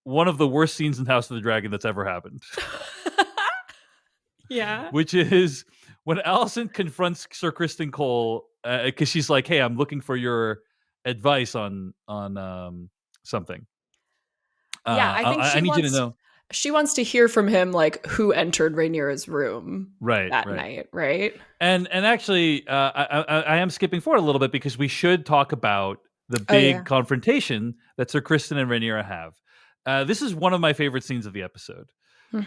one of the worst scenes in House of the Dragon that's ever happened. Yeah. Which is when Alicent confronts Sir Criston Cole, because she's like, "Hey, I'm looking for your advice on something." Yeah, I think I need you to know. She wants to hear from him, like, who entered Rhaenyra's room Right, that night, right? And actually, I am skipping forward a little bit because we should talk about the big confrontation that Sir Criston and Rhaenyra have. This is one of my favorite scenes of the episode.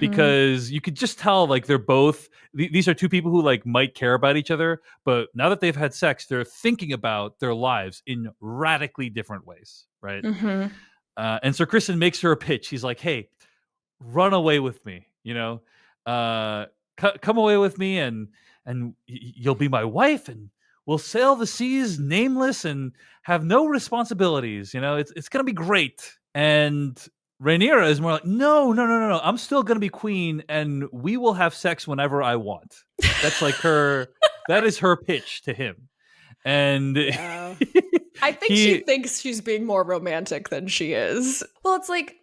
Because you could just tell, like, they're both these are two people who like might care about each other, but now that they've had sex, they're thinking about their lives in radically different ways, right? And Sir Criston makes her a pitch. He's like, "Hey, run away with me, come away with me, and you'll be my wife, and we'll sail the seas nameless and have no responsibilities. It's gonna be great." And Rhaenyra is more like, no. I'm still going to be queen, and we will have sex whenever I want. That's like that is her pitch to him. And yeah. I think she thinks she's being more romantic than she is. Well, it's like,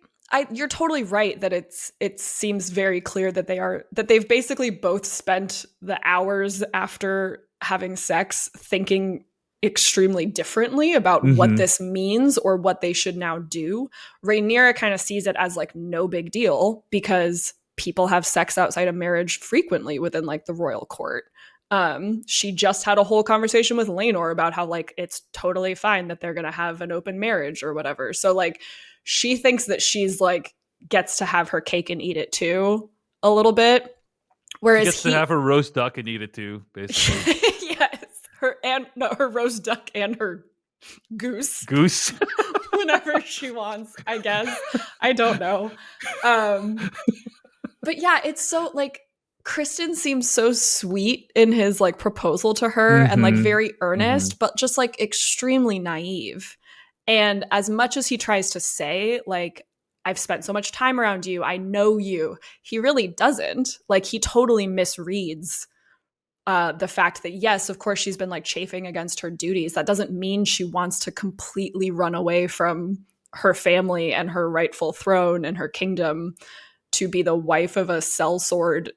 you're totally right that it seems very clear that they've basically both spent the hours after having sex thinking extremely differently about what this means or what they should now do. Rhaenyra kind of sees it as like no big deal because people have sex outside of marriage frequently within like the royal court. She just had a whole conversation with Laenor about how like it's totally fine that they're going to have an open marriage or whatever. So like she thinks that she's like gets to have her cake and eat it too a little bit. Whereas she gets to have her roast duck and eat it too, basically. Yes. Her roast duck and her goose whenever she wants, I guess. I don't know. But yeah, it's so like Criston seems so sweet in his like proposal to her and like very earnest, but just like extremely naive. And as much as he tries to say like, I've spent so much time around you, I know you, he really doesn't. Like he totally misreads the fact that, yes, of course, she's been like chafing against her duties. That doesn't mean she wants to completely run away from her family and her rightful throne and her kingdom to be the wife of a sellsword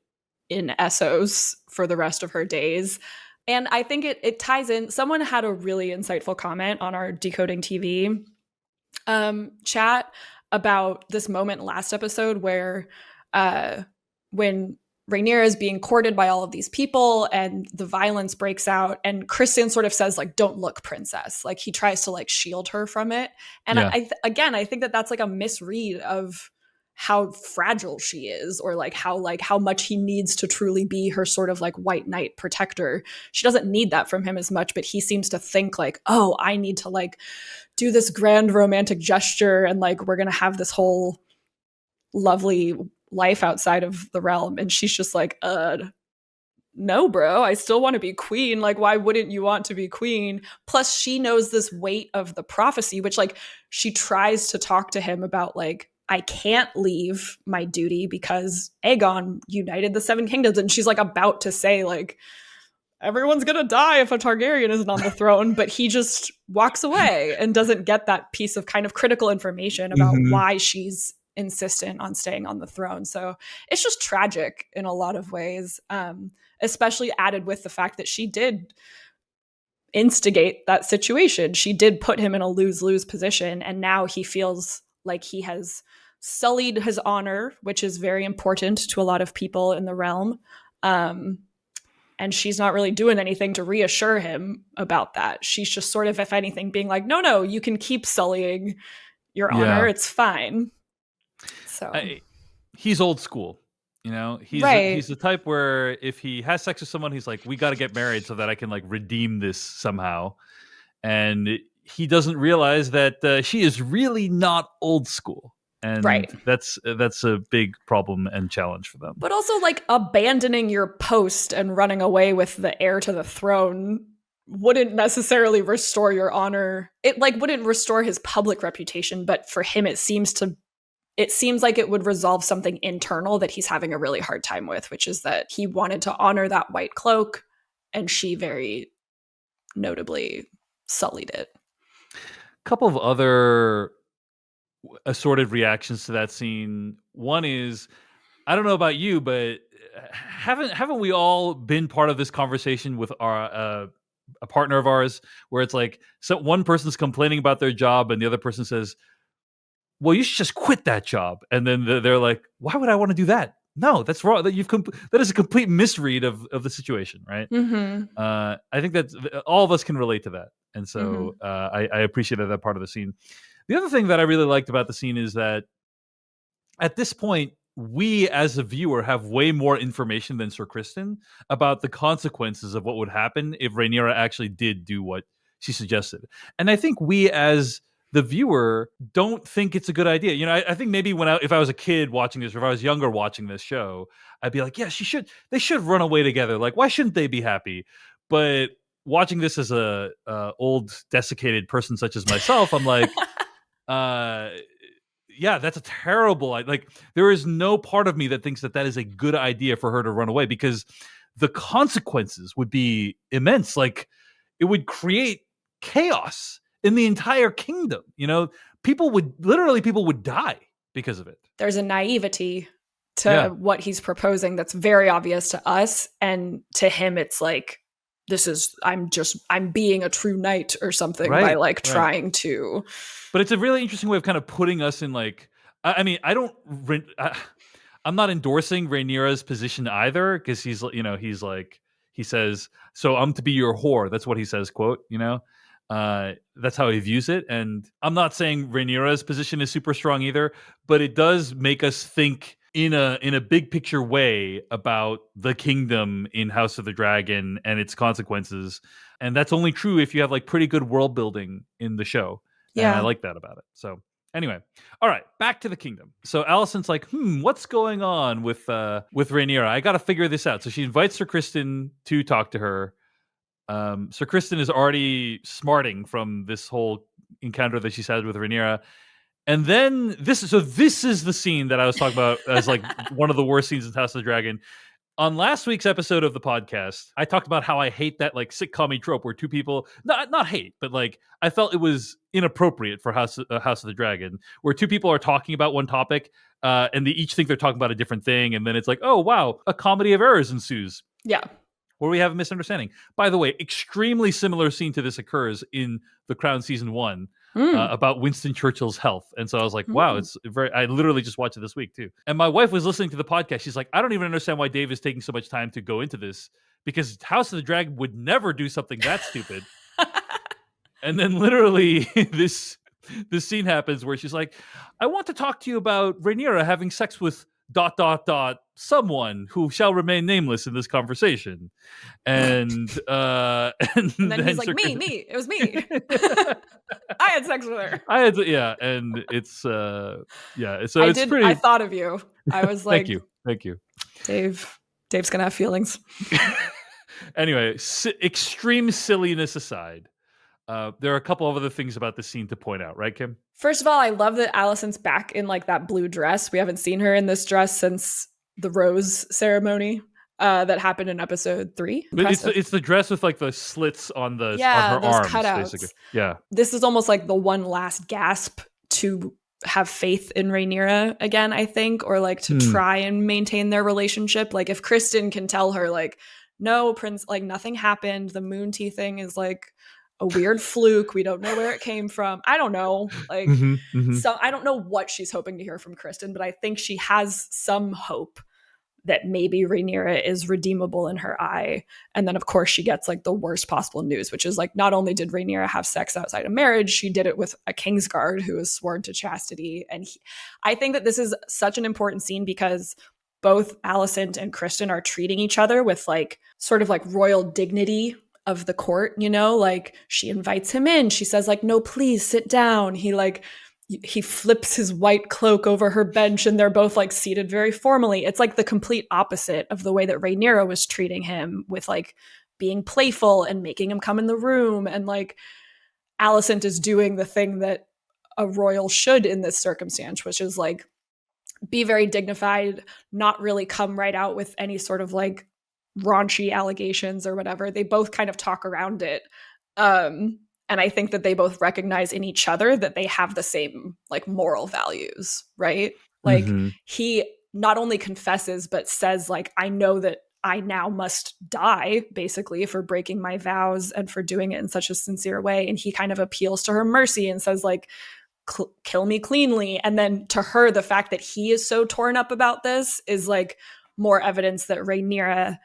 in Essos for the rest of her days. And I think it ties in. Someone had a really insightful comment on our Decoding TV chat about this moment last episode where when Rhaenyra is being courted by all of these people and the violence breaks out and Criston sort of says like, don't look, princess. Like he tries to like shield her from it. And I think that that's like a misread of how fragile she is or like how much he needs to truly be her sort of like white knight protector. She doesn't need that from him as much, but he seems to think like, oh, I need to like do this grand romantic gesture and like we're going to have this whole lovely life outside of the realm. And she's just like, no, bro, I still want to be queen. Like, why wouldn't you want to be queen? Plus, she knows this weight of the prophecy, which like she tries to talk to him about like, I can't leave my duty because Aegon united the Seven Kingdoms. And she's like about to say like, everyone's going to die if a Targaryen isn't on the throne. But he just walks away and doesn't get that piece of kind of critical information about why she's insistent on staying on the throne. So it's just tragic in a lot of ways, especially added with the fact that she did instigate that situation. She did put him in a lose-lose position, and now he feels like he has sullied his honor, which is very important to a lot of people in the realm. And she's not really doing anything to reassure him about that. She's just sort of, if anything, being like, no, you can keep sullying your honor. It's fine. So he's old school, he's the type where if he has sex with someone, he's like, we got to get married so that I can like redeem this somehow. And he doesn't realize that she is really not old school. And that's a big problem and challenge for them. But also like abandoning your post and running away with the heir to the throne wouldn't necessarily restore your honor. It like wouldn't restore his public reputation, but for him it seems like it would resolve something internal that he's having a really hard time with, which is that he wanted to honor that white cloak and she very notably sullied it. A couple of other assorted reactions to that scene. One is, I don't know about you, but haven't we all been part of this conversation with our a partner of ours where it's like, so one person's complaining about their job and the other person says, well, you should just quit that job, and then they're like, why would I want to do that? No, that's wrong. That is a complete misread of the situation, right? Mm-hmm. I think that all of us can relate to that, and so I appreciated that part of the scene. The other thing that I really liked about the scene is that at this point, we as a viewer have way more information than Sir Criston about the consequences of what would happen if Rhaenyra actually did do what she suggested. And I think we as the viewer don't think it's a good idea. You know, I think maybe if I was a kid watching this, or if I was younger watching this show, I'd be like, yeah, they should run away together. Like, why shouldn't they be happy? But watching this as a old desiccated person such as myself, I'm like, yeah, that's a terrible. Like, there is no part of me that thinks that is a good idea for her to run away, because the consequences would be immense. Like, it would create chaos in the entire kingdom. You know, people would die because of it. There's a naivety to what he's proposing that's very obvious to us, and to him, it's like, I'm being a true knight or something, by like trying to. But it's a really interesting way of kind of putting us in, like, I mean, I'm not endorsing Rhaenyra's position either, because he's like, he says, so I'm to be your whore. That's what he says, quote, you know, that's how he views it. And I'm not saying Rhaenyra's position is super strong either, but it does make us think in a big picture way about the kingdom in House of the Dragon and its consequences. And that's only true if you have like pretty good world building in the show. Yeah. And I like that about it. So anyway, all right, back to the kingdom. So Alicent's like, what's going on with Rhaenyra? I got to figure this out. So she invites Sir Criston to talk to her. Sir Criston is already smarting from this whole encounter that she's had with Rhaenyra. And then this is the scene that I was talking about as like one of the worst scenes in House of the Dragon. On last week's episode of the podcast, I talked about how I hate that like sitcom-y trope where two people, not hate, but like I felt it was inappropriate for House of the Dragon, where two people are talking about one topic and they each think they're talking about a different thing. And then it's like, oh, wow, a comedy of errors ensues. Yeah. Where we have a misunderstanding. By the way, extremely similar scene to this occurs in The Crown Season 1 about Winston Churchill's health. And so I was like, wow, I literally just watched it this week too. And my wife was listening to the podcast. She's like, I don't even understand why Dave is taking so much time to go into this, because House of the Dragon would never do something that stupid. And then literally this scene happens where she's like, I want to talk to you about Rhaenyra having sex with ... someone who shall remain nameless in this conversation. And then he's like, me, it was me. I had sex with her. And it's so it's pretty. I thought of you. I was like, thank you. Dave's gonna have feelings. Anyway, extreme silliness aside, there are a couple of other things about this scene to point out, right, Kim? First of all, I love that Alicent's back in like that blue dress. We haven't seen her in this dress since the rose ceremony that happened in episode 3. But it's the dress with like the slits on on her those arms, cutouts. basically. Yeah. This is almost like the one last gasp to have faith in Rhaenyra again, I think, or like to try and maintain their relationship. Like if Criston can tell her like, no, Prince, like nothing happened. The moon tea thing is like a weird fluke. We don't know where it came from. I don't know. Like, so I don't know what she's hoping to hear from Criston, but I think she has some hope that maybe Rhaenyra is redeemable in her eye. And then of course she gets like the worst possible news, which is like, not only did Rhaenyra have sex outside of marriage, she did it with a Kingsguard who is sworn to chastity. And I think that this is such an important scene because both Alicent and Criston are treating each other with like sort of like royal dignity of the court, you know, like she invites him in. She says like, no, please sit down. He flips his white cloak over her bench and they're both like seated very formally. It's like the complete opposite of the way that Rhaenyra was treating him with like being playful and making him come in the room. And like Alicent is doing the thing that a royal should in this circumstance, which is like be very dignified, not really come right out with any sort of like raunchy allegations or whatever. They both kind of talk around it. And I think that they both recognize in each other that they have the same like moral values, right? Like he not only confesses, but says like, I know that I now must die basically for breaking my vows and for doing it in such a sincere way. And he kind of appeals to her mercy and says like, kill me cleanly. And then to her, the fact that he is so torn up about this is like more evidence that Rhaenyra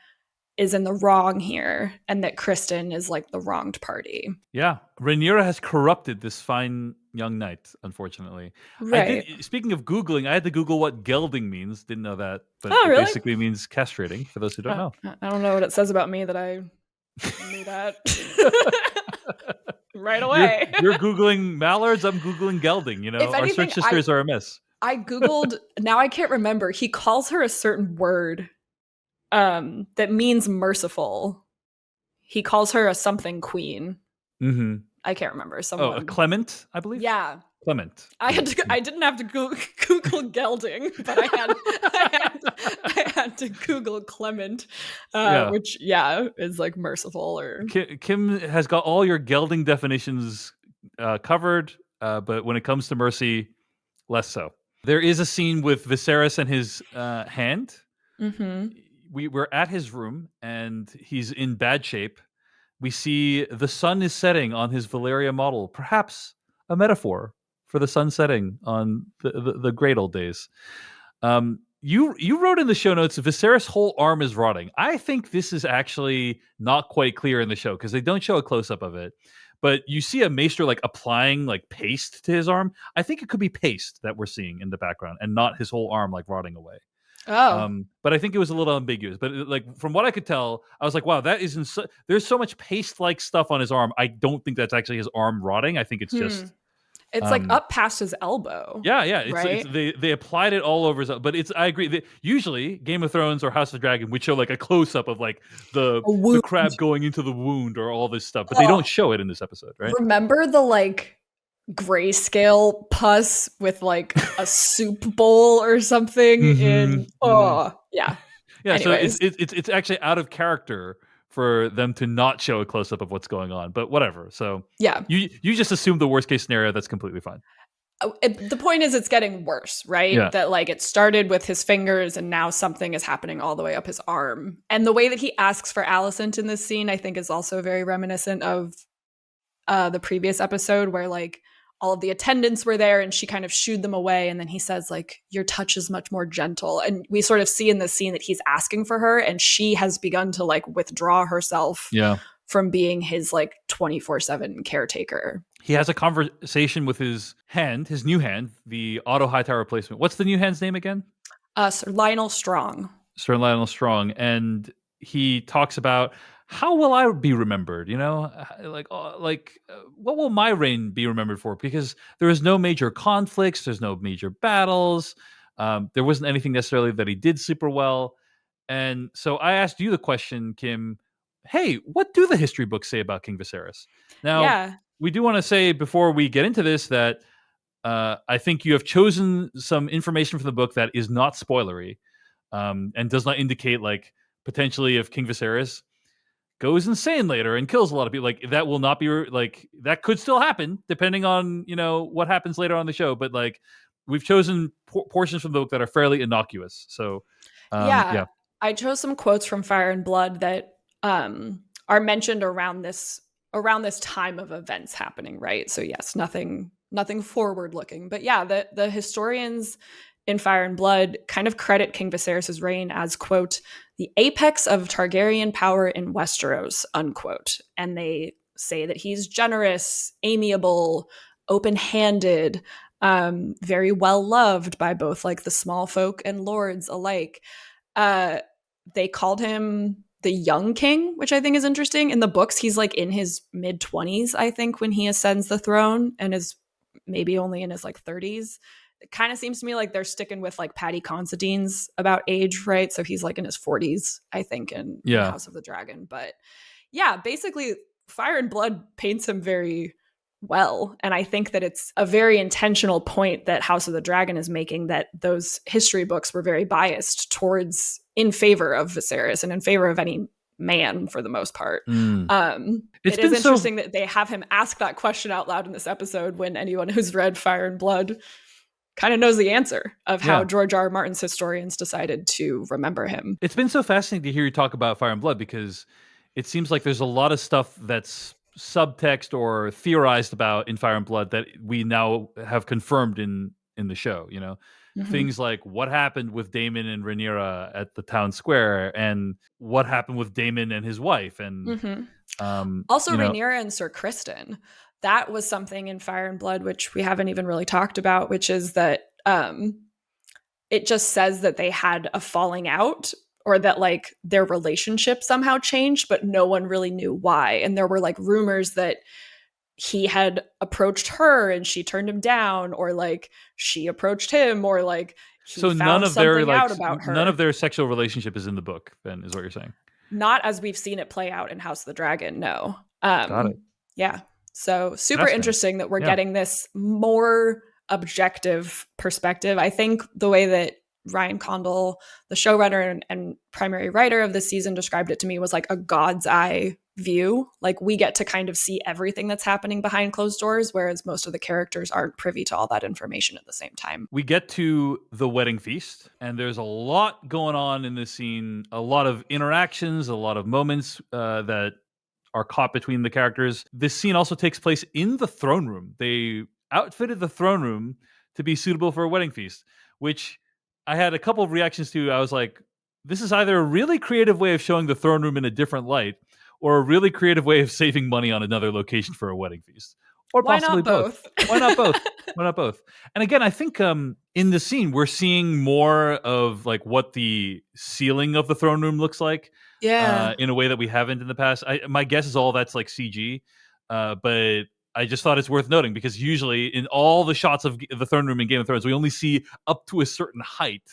is in the wrong here and that Criston is like the wronged party. Yeah. Rhaenyra has corrupted this fine young knight, unfortunately. Right. Speaking of Googling, I had to Google what gelding means. Didn't know that. But Oh, really? It basically means castrating, for those who don't know. I don't know what it says about me that I knew that. Right away. You're Googling mallards, I'm Googling gelding. You know, If anything, our search histories are amiss. I Googled, now I can't remember. He calls her a certain word that means merciful. He calls her a something queen. Mm-hmm. I can't remember. Someone. Oh, a Clement, I believe? Yeah. Clement. I didn't have to Google gelding, but I had to Google Clement, which is like merciful. Or Kim has got all your gelding definitions covered, but when it comes to mercy, less so. There is a scene with Viserys and his hand. Mm-hmm. We're at his room and he's in bad shape. We see the sun is setting on his Valyria model, perhaps a metaphor for the sun setting on the great old days. You wrote in the show notes, Viserys' whole arm is rotting. I think this is actually not quite clear in the show because they don't show a close-up of it. But you see a maester like applying like paste to his arm. I think it could be paste that we're seeing in the background and not his whole arm like rotting away. Oh. But I think it was a little ambiguous. But like from what I could tell, I was like, wow, that isn't. There's so much paste-like stuff on his arm. I don't think that's actually his arm rotting. I think it's just. It's like up past his elbow. Yeah. Right? They applied it all over his. But I agree. Usually, Game of Thrones or House of the Dragon would show like a close-up of like the crab going into the wound or all this stuff, but they don't show it in this episode, right? Remember the like grayscale pus with like a soup bowl or something yeah. Anyways. So it's actually out of character for them to not show a close-up of what's going on, but whatever. So yeah, you just assume the worst case scenario. That's completely fine. The point is it's getting worse, right? Yeah. That like it started with his fingers and now something is happening all the way up his arm. And the way that he asks for Alicent in this scene, I think is also very reminiscent of the previous episode where like all of the attendants were there and she kind of shooed them away. And then he says like, your touch is much more gentle. And we sort of see in this scene that he's asking for her and she has begun to like withdraw herself from being his like 24/7 caretaker. He has a conversation with his new hand, the Otto Hightower replacement. What's the new hand's name again? Sir Lionel Strong. Sir Lionel Strong. And he talks about, how will I be remembered? You know, what will my reign be remembered for? Because there is no major conflicts. There's no major battles. There wasn't anything necessarily that he did super well. And so I asked you the question, Kim, hey, what do the history books say about King Viserys? Now, we do want to say before we get into this that I think you have chosen some information from the book that is not spoilery and does not indicate like potentially if King Viserys goes insane later and kills a lot of people, like that will not be like that could still happen depending on what happens later on the show. But like we've chosen portions from the book that are fairly innocuous. So I chose some quotes from Fire and Blood that are mentioned around this time of events happening, right? So yes, nothing forward looking, but yeah, the historians in Fire and Blood kind of credit King Viserys' reign as, quote, the apex of Targaryen power in Westeros, unquote. And they say that he's generous, amiable, open-handed, very well loved by both like the small folk and lords alike. They called him the young king, which I think is interesting. In the books, he's like in his mid-20s, I think, when he ascends the throne, and is maybe only in his like 30s. It kind of seems to me like they're sticking with like Paddy Considine's about age, right? So he's like in his 40s, I think, in House of the Dragon. But Yeah, basically, Fire and Blood paints him very well. And I think that it's a very intentional point that House of the Dragon is making, that those history books were very biased towards, in favor of Viserys and in favor of any man for the most part. It is interesting that they have him ask that question out loud in this episode, when anyone who's read Fire and Blood kind of knows the answer of how George R. R. Martin's historians decided to remember him. It's been so fascinating to hear you talk about Fire and Blood, because it seems like there's a lot of stuff that's subtext or theorized about in Fire and Blood that we now have confirmed in the show. You know, things like what happened with Daemon and Rhaenyra at the town square, and what happened with Daemon and his wife, and also Rhaenyra and Sir Criston. That was something in Fire and Blood which we haven't even really talked about, which is that it just says that they had a falling out, or that like their relationship somehow changed, but no one really knew why. And there were like rumors that he had approached her and she turned him down, or like she approached him, or like he found none of something their out about her. None of their sexual relationship is in the book, then, is what you're saying? Not as we've seen it play out in House of the Dragon, no. Got it. Yeah. So super interesting that we're getting this more objective perspective. I think the way that Ryan Condal, the showrunner and primary writer of this season, described it to me was like a God's eye view. Like we get to kind of see everything that's happening behind closed doors, whereas most of the characters aren't privy to all that information at the same time. We get to the wedding feast, and there's a lot going on in this scene, a lot of interactions, a lot of moments that are caught between the characters. This scene also takes place in the throne room. They outfitted the throne room to be suitable for a wedding feast, which I had a couple of reactions to. I was like, this is either a really creative way of showing the throne room in a different light, or a really creative way of saving money on another location for a wedding feast. Or possibly both. Why not both? Why not both? And again, I think in the scene, we're seeing more of like what the ceiling of the throne room looks like. Yeah. In a way that we haven't in the past. My guess is all that's like CG, but I just thought it's worth noting, because usually in all the shots of the throne room in Game of Thrones, we only see up to a certain height.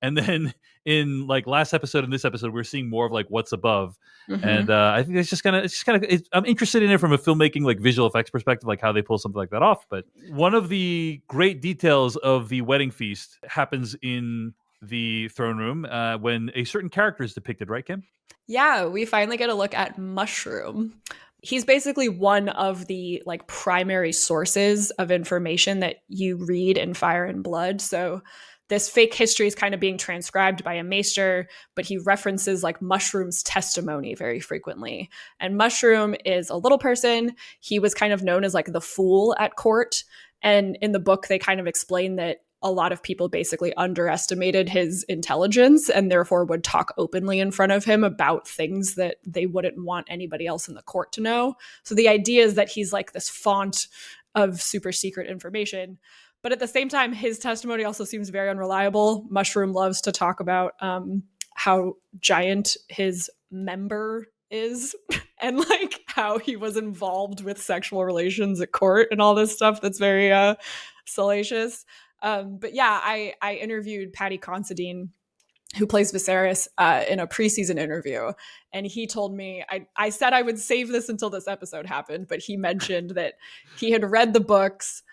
And then in like last episode and this episode, we're seeing more of like what's above. And I think it's just kind of, I'm interested in it from a filmmaking, like visual effects perspective, like how they pull something like that off. But one of the great details of the wedding feast happens in the throne room when a certain character is depicted, right, Kim? Yeah, we finally get a look at Mushroom. He's basically one of the like primary sources of information that you read in Fire and Blood. So this fake history is kind of being transcribed by a maester, but he references like Mushroom's testimony very frequently. And Mushroom is a little person. He was kind of known as like the fool at court. And in the book, they kind of explain that a lot of people basically underestimated his intelligence and therefore would talk openly in front of him about things that they wouldn't want anybody else in the court to know. So the idea is that he's like this font of super secret information. But at the same time, his testimony also seems very unreliable. Mushroom loves to talk about how giant his member is and like how he was involved with sexual relations at court and all this stuff that's very salacious. But yeah, I interviewed Paddy Considine, who plays Viserys, in a preseason interview. And he told me, I said I would save this until this episode happened, but he mentioned that he had read the books.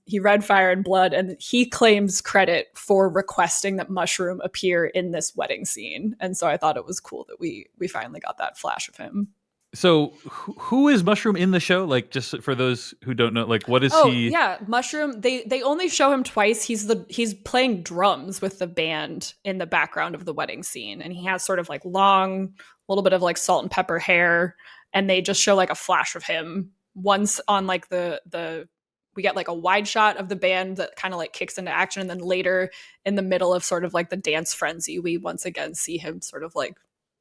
He read Fire and Blood, and he claims credit for requesting that Mushroom appear in this wedding scene. And so I thought it was cool that we finally got that flash of him. So who is Mushroom in the show? Like, just for those who don't know, like, what is he? Yeah, Mushroom. They only show him twice. He's playing drums with the band in the background of the wedding scene, and he has sort of like long, little bit of like salt and pepper hair, and they just show like a flash of him once on like the we get like a wide shot of the band that kind of like kicks into action, and then later in the middle of sort of like the dance frenzy, we once again see him sort of like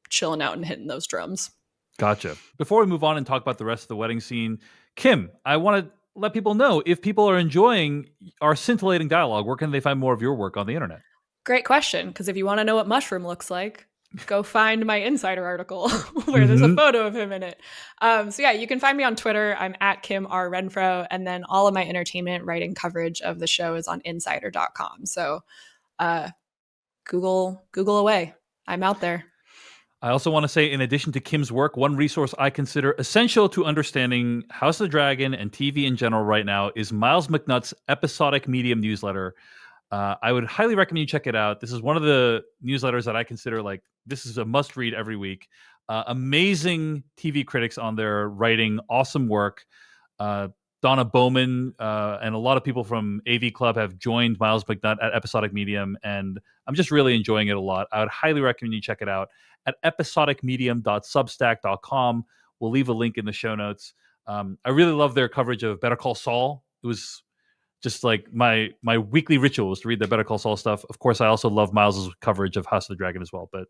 chilling out and hitting those drums. Gotcha. Before we move on and talk about the rest of the wedding scene, Kim, I want to let people know, if people are enjoying our scintillating dialogue, where can they find more of your work on the internet? Great question, because if you want to know what Mushroom looks like, go find my Insider article where there's a photo of him in it. So yeah, you can find me on Twitter. I'm at Kim R. Renfro, and then all of my entertainment writing coverage of the show is on insider.com. So Google away. I'm out there. I also want to say, in addition to Kim's work, one resource I consider essential to understanding House of the Dragon and TV in general right now is Miles McNutt's episodic medium newsletter. I would highly recommend you check it out. This is one of the newsletters that I consider like this is a must read every week. Amazing TV critics on there writing awesome work. Donna Bowman and a lot of people from AV Club have joined Miles McNutt at Episodic Medium, and I'm just really enjoying it a lot. I would highly recommend you check it out at episodicmedium.substack.com. We'll leave a link in the show notes. I really love their coverage of Better Call Saul. It was just like my weekly ritual was to read the Better Call Saul stuff. Of course, I also love Miles's coverage of House of the Dragon as well, but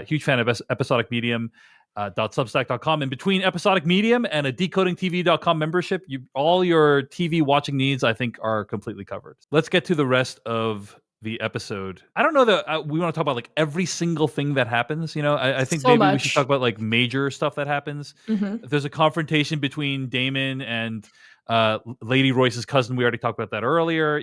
huge fan of Episodic Medium. .substack.com. And between Episodic Medium and a decodingtv.com membership, all your TV watching needs, I think, are completely covered. Let's get to the rest of the episode. I don't know that we want to talk about like every single thing that happens. I think So maybe much. we should talk about like major stuff that happens. Mm-hmm. There's a confrontation between Daemon and Lady Royce's cousin. We already talked about that earlier.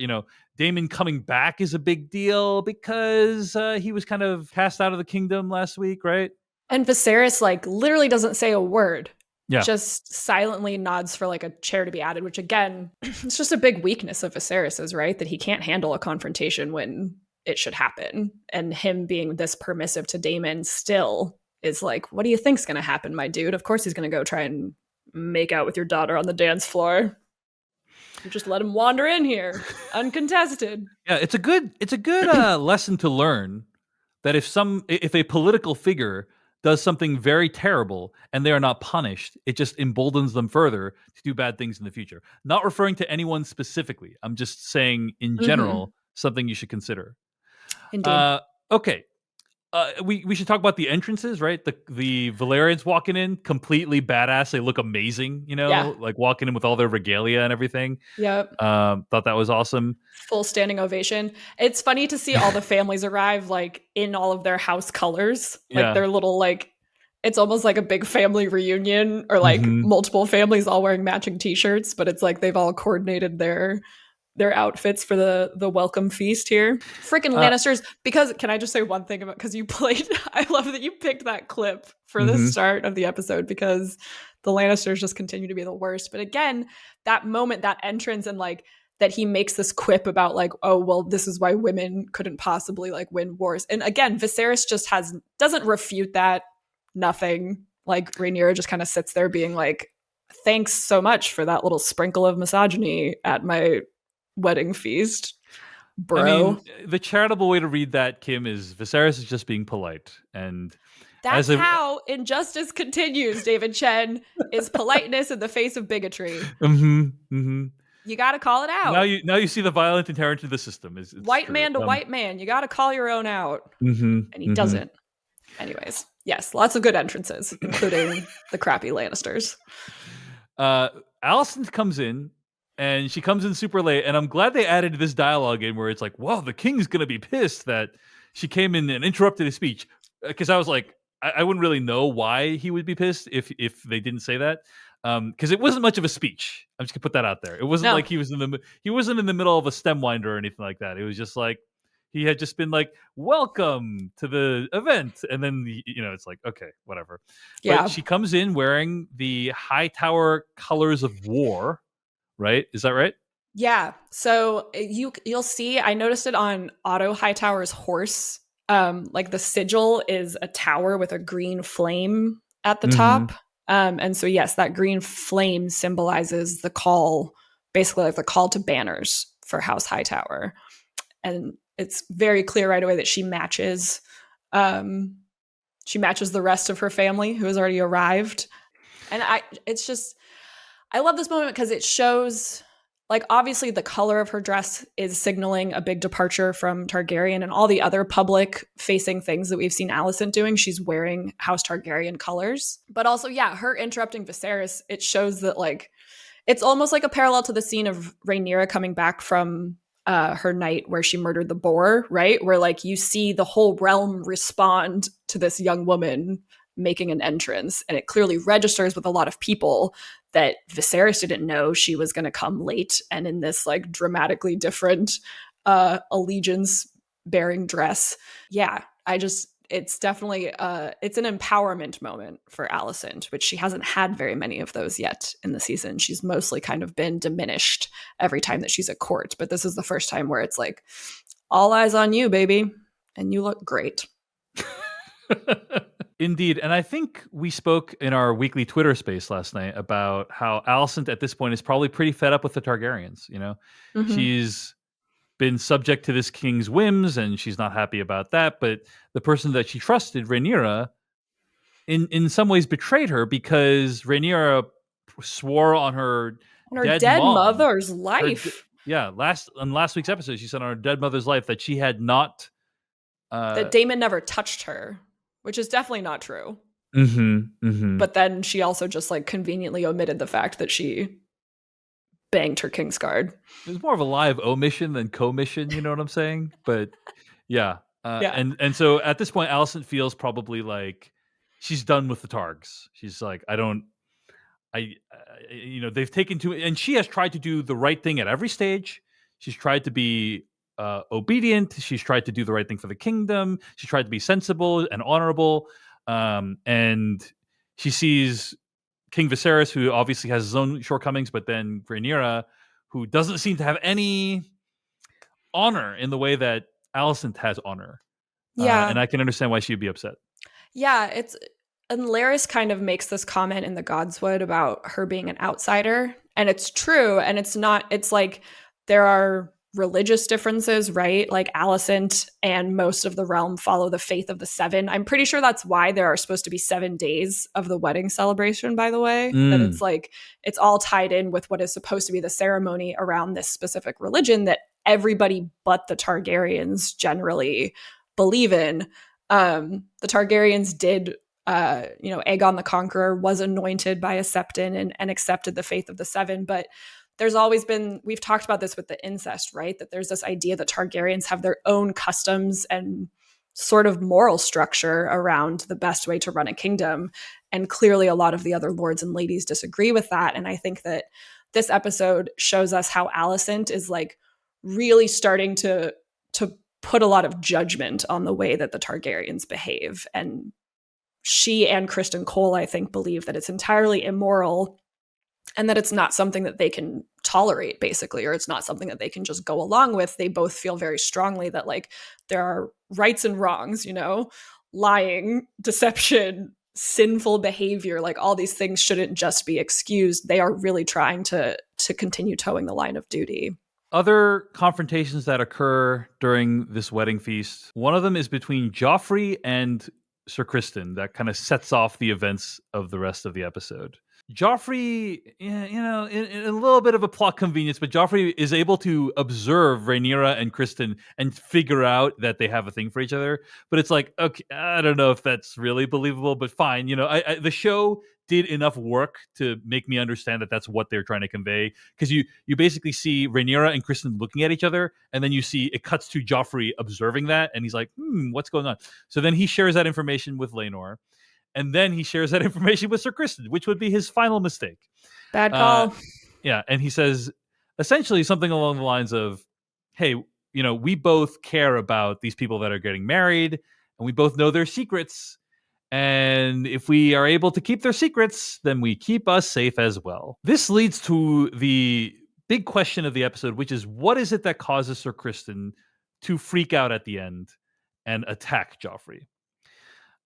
Daemon coming back is a big deal because he was kind of cast out of the kingdom last week, right? And Viserys like literally doesn't say a word. Yeah. Just silently nods for like a chair to be added, which again, it's just a big weakness of Viserys's, right? That he can't handle a confrontation when it should happen. And him being this permissive to Daemon still is like, what do you think's going to happen, my dude? Of course he's going to go try and make out with your daughter on the dance floor. You just let him wander in here, uncontested. Yeah, it's a good lesson to learn that if a political figure does something very terrible and they are not punished, it just emboldens them further to do bad things in the future. Not referring to anyone specifically. I'm just saying in general, something you should consider. Indeed. Okay. We should talk about the entrances, right? The Valerians walking in completely badass. They look amazing, like walking in with all their regalia and everything. Yep. Thought that was awesome. Full standing ovation. It's funny to see all the families arrive like in all of their house colors, like their little like it's almost like a big family reunion or like multiple families all wearing matching t-shirts, but it's like they've all coordinated their outfits for the welcome feast here. Freaking Lannisters. Because can I just say one thing about, because you played, I love that you picked that clip for the start of the episode because the Lannisters just continue to be the worst. But again, that moment, that entrance and like that he makes this quip about like, oh, well, this is why women couldn't possibly like win wars. And again, Viserys just doesn't refute that. Nothing. Like Rhaenyra just kind of sits there being like, thanks so much for that little sprinkle of misogyny at my wedding feast, bro. I mean, the charitable way to read that, Kim, is Viserys is just being polite, and that's how injustice continues. David Chen is politeness in the face of bigotry. You got to call it out. Now you see the violent inherent to the system. It's white true. man to white man. You got to call your own out, and he doesn't. Anyways, yes, lots of good entrances, including the crappy Lannisters. Alicent comes in. And she comes in super late, and I'm glad they added this dialogue in where it's like, well, the king's going to be pissed that she came in and interrupted his speech. Because I was like, I wouldn't really know why he would be pissed if they didn't say that. Because it wasn't much of a speech. I'm just going to put that out there. It wasn't like he wasn't in the middle of a stem winder or anything like that. It was just like, he had just been like, welcome to the event. And then, it's like, okay, whatever. Yeah. But she comes in wearing the Hightower colors of war. Right? Is that right? Yeah. So you'll see, I noticed it on Otto Hightower's horse. Like the sigil is a tower with a green flame at the top. And so, yes, that green flame symbolizes the call, basically like the call to banners for House Hightower. And it's very clear right away that she matches the rest of her family who has already arrived. And I love this moment because it shows, like, obviously the color of her dress is signaling a big departure from Targaryen and all the other public-facing things that we've seen Alicent doing. She's wearing House Targaryen colors. But also, yeah, her interrupting Viserys, it shows that, like, it's almost like a parallel to the scene of Rhaenyra coming back from her night where she murdered the boar, right? Where, like, you see the whole realm respond to this young woman making an entrance, and it clearly registers with a lot of people that Viserys didn't know she was going to come late and in this like dramatically different allegiance bearing dress. Yeah, it's definitely it's an empowerment moment for Alicent, which she hasn't had very many of those yet in the season. She's mostly kind of been diminished every time that she's at court, but this is the first time where it's like, all eyes on you, baby, and you look great. Indeed. And I think we spoke in our weekly Twitter space last night about how Alicent at this point is probably pretty fed up with the Targaryens. She's been subject to this king's whims and she's not happy about that. But the person that she trusted, Rhaenyra, in some ways betrayed her because Rhaenyra swore on her dead mom, mother's life. On last week's episode, she said on her dead mother's life that she had not that Daemon never touched her, which is definitely not true. But then she also just like conveniently omitted the fact that she banged her Kingsguard. It was more of a live omission than commission, you know what I'm saying? But yeah. And so at this point, Alicent feels probably like she's done with the Targs. She's like, they've taken to, and she has tried to do the right thing at every stage. She's tried to be obedient. She's tried to do the right thing for the kingdom. She tried to be sensible and honorable. And she sees King Viserys, who obviously has his own shortcomings, but then Rhaenyra, who doesn't seem to have any honor in the way that Alicent has honor. Yeah. And I can understand why she'd be upset. Yeah, and Larys kind of makes this comment in the Godswood about her being an outsider. And it's true. And it's like there are religious differences, right? Like Alicent and most of the realm follow the faith of the seven. I'm pretty sure that's why there are supposed to be 7 days of the wedding celebration, by the way. That it's like, it's all tied in with what is supposed to be the ceremony around this specific religion that everybody but the Targaryens generally believe in. The Targaryens did, Aegon the Conqueror was anointed by a septon and accepted the faith of the seven, but there's always been, we've talked about this with the incest, right? That there's this idea that Targaryens have their own customs and sort of moral structure around the best way to run a kingdom. And clearly a lot of the other lords and ladies disagree with that. And I think that this episode shows us how Alicent is like really starting to put a lot of judgment on the way that the Targaryens behave. And she and Criston Cole, I think, believe that it's entirely immoral and that it's not something that they can tolerate, basically, or it's not something that they can just go along with. They both feel very strongly that like there are rights and wrongs, lying, deception, sinful behavior, like all these things shouldn't just be excused. They are really trying to continue towing the line of duty. Other confrontations that occur during this wedding feast, one of them is between Joffrey and Sir Criston that kind of sets off the events of the rest of the episode. Joffrey, in a little bit of a plot convenience, but Joffrey is able to observe Rhaenyra and Criston and figure out that they have a thing for each other. But it's like, okay, I don't know if that's really believable, but fine. The show did enough work to make me understand that that's what they're trying to convey. Because you basically see Rhaenyra and Criston looking at each other, and then you see it cuts to Joffrey observing that, and he's like, what's going on? So then he shares that information with Laenor. And then he shares that information with Sir Criston, which would be his final mistake. Bad call. And he says essentially something along the lines of, hey, we both care about these people that are getting married, and we both know their secrets. And if we are able to keep their secrets, then we keep us safe as well. This leads to the big question of the episode, which is, what is it that causes Sir Criston to freak out at the end and attack Joffrey?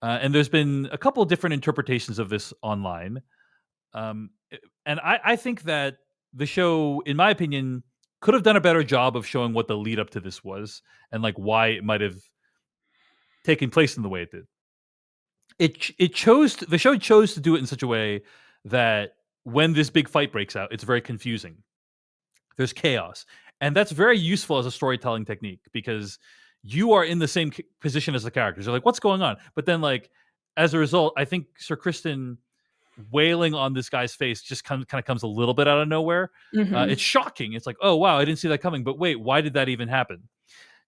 And there's been a couple of different interpretations of this online. And I think that the show, in my opinion, could have done a better job of showing what the lead up to this was and like why it might have taken place in the way it did. The show chose to do it in such a way that when this big fight breaks out, it's very confusing. There's chaos. And that's very useful as a storytelling technique because you are in the same position as the characters. You're like, what's going on? But then, like, as a result, I think Sir Criston wailing on this guy's face just kind of comes a little bit out of nowhere. It's shocking. It's like, oh, wow, I didn't see that coming. But wait, why did that even happen?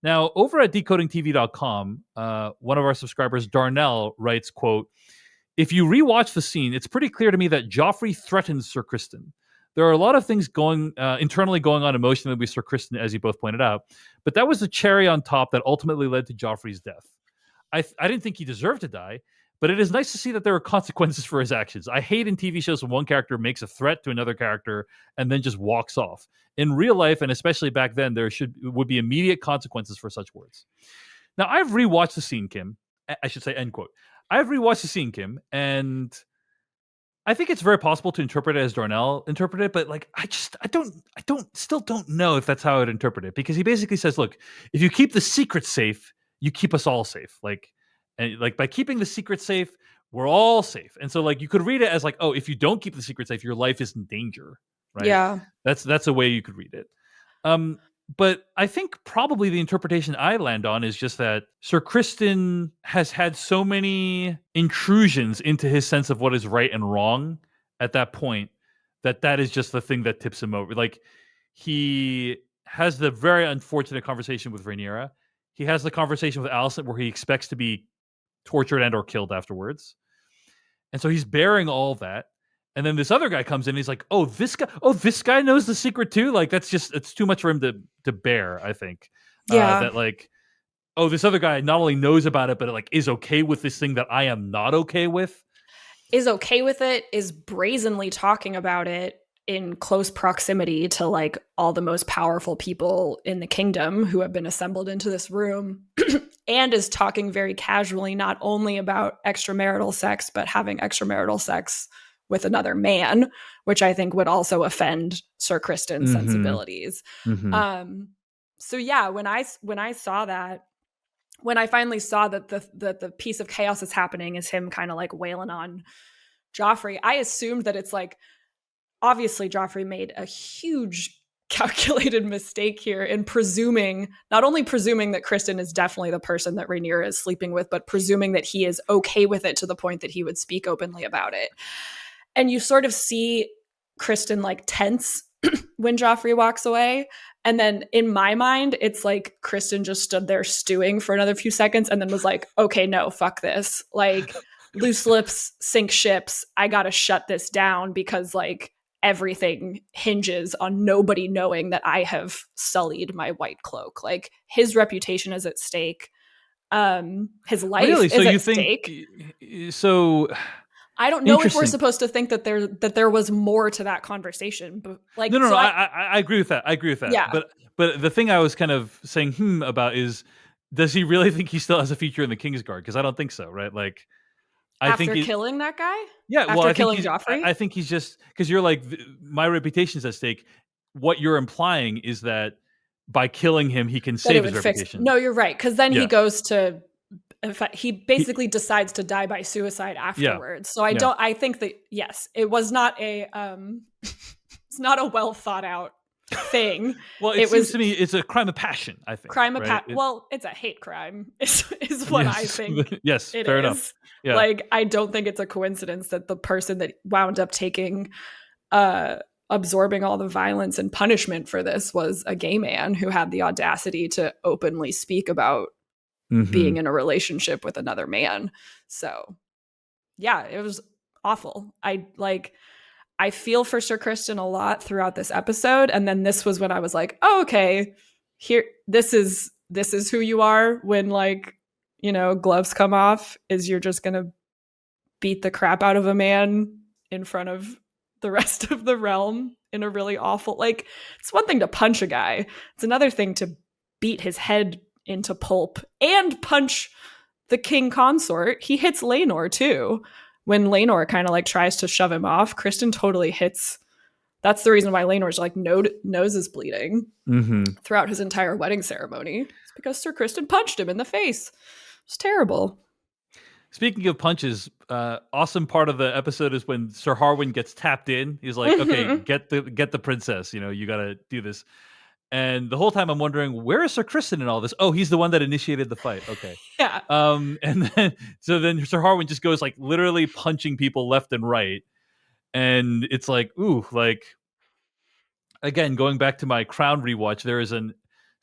Now, over at decodingtv.com, one of our subscribers, Darnell, writes, quote, if you rewatch the scene, it's pretty clear to me that Joffrey threatens Sir Criston. There are a lot of things internally going on emotionally with Sir Criston, as you both pointed out, but that was the cherry on top that ultimately led to Joffrey's death. I didn't think he deserved to die, but it is nice to see that there are consequences for his actions. I hate in TV shows when one character makes a threat to another character and then just walks off. In real life, and especially back then, there would be immediate consequences for such words. Now, I've rewatched the scene, Kim. I should say, end quote. I've rewatched the scene, Kim, and I think it's very possible to interpret it as Darnell interpreted it, but like still don't know if that's how I'd interpret it, because he basically says, look, if you keep the secret safe, you keep us all safe. And by keeping the secret safe, we're all safe. And so like you could read it as like, oh, if you don't keep the secret safe, your life is in danger, right? Yeah. That's a way you could read it. But I think probably the interpretation I land on is just that Sir Criston has had so many intrusions into his sense of what is right and wrong at that point that is just the thing that tips him over. Like, he has the very unfortunate conversation with Rhaenyra. He has the conversation with Alicent where he expects to be tortured and or killed afterwards. And so he's bearing all that. And then this other guy comes in and he's like, this guy knows the secret too? Like, it's too much for him to bear, I think. Yeah. That like, this other guy not only knows about it, but like is okay with this thing that I am not okay with. Is okay with it, is brazenly talking about it in close proximity to like all the most powerful people in the kingdom who have been assembled into this room, and is talking very casually not only about extramarital sex, but having extramarital sex with another man, which I think would also offend Sir Criston's sensibilities. So yeah, when I saw that, when I finally saw that the piece of chaos that's happening is him kind of like wailing on Joffrey, I assumed that it's like, obviously Joffrey made a huge calculated mistake here in not only presuming that Criston is definitely the person that Rhaenyra is sleeping with, but presuming that he is okay with it to the point that he would speak openly about it. And you sort of see Criston like tense when Joffrey walks away. And then in my mind, it's like Criston just stood there stewing for another few seconds and then was like, okay, no, fuck this. Like, loose lips sink ships. I got to shut this down because like everything hinges on nobody knowing that I have sullied my white cloak. Like, his reputation is at stake. His life is at stake. So I don't know if we're supposed to think that there was more to that conversation, but like, no, I agree with that. Yeah. But the thing I was kind of saying about is, does he really think he still has a future in the Kingsguard? Because I don't think so, right? Like, after killing that guy, after killing Joffrey, I think he's just, because you're like, my reputation's at stake. What you're implying is that by killing him, he can save his reputation. No, you're right, because then he goes to. In fact, he basically decides to die by suicide afterwards. So I think that, yes, it was not it's not a well thought out thing. Well, it seems to me it's a crime of passion, I think. Well, it's a hate crime is what I think. Yes, fair enough. Yeah. Like, I don't think it's a coincidence that the person that wound up absorbing all the violence and punishment for this was a gay man who had the audacity to openly speak about being in a relationship with another man. So yeah, it was awful. I feel for Sir Criston a lot throughout this episode. And then this was when I was like, oh, okay, here, this is who you are when, like, you know, gloves come off, is you're just going to beat the crap out of a man in front of the rest of the realm in a really awful, like, it's one thing to punch a guy. It's another thing to beat his head into pulp and punch the king consort. He hits Laenor too. When Laenor kind of like tries to shove him off, Criston totally hits. That's the reason why Laenor's like nose is bleeding throughout his entire wedding ceremony. It's because Sir Criston punched him in the face. It's terrible. Speaking of punches, awesome part of the episode is when Sir Harwin gets tapped in. He's like, okay, get the princess. You know, you got to do this. And the whole time I'm wondering, where is Sir Criston in all this? Oh, he's the one that initiated the fight. Okay. Yeah. And then Sir Harwin just goes like literally punching people left and right. And it's like, ooh, like, again, going back to my Crown rewatch, there is a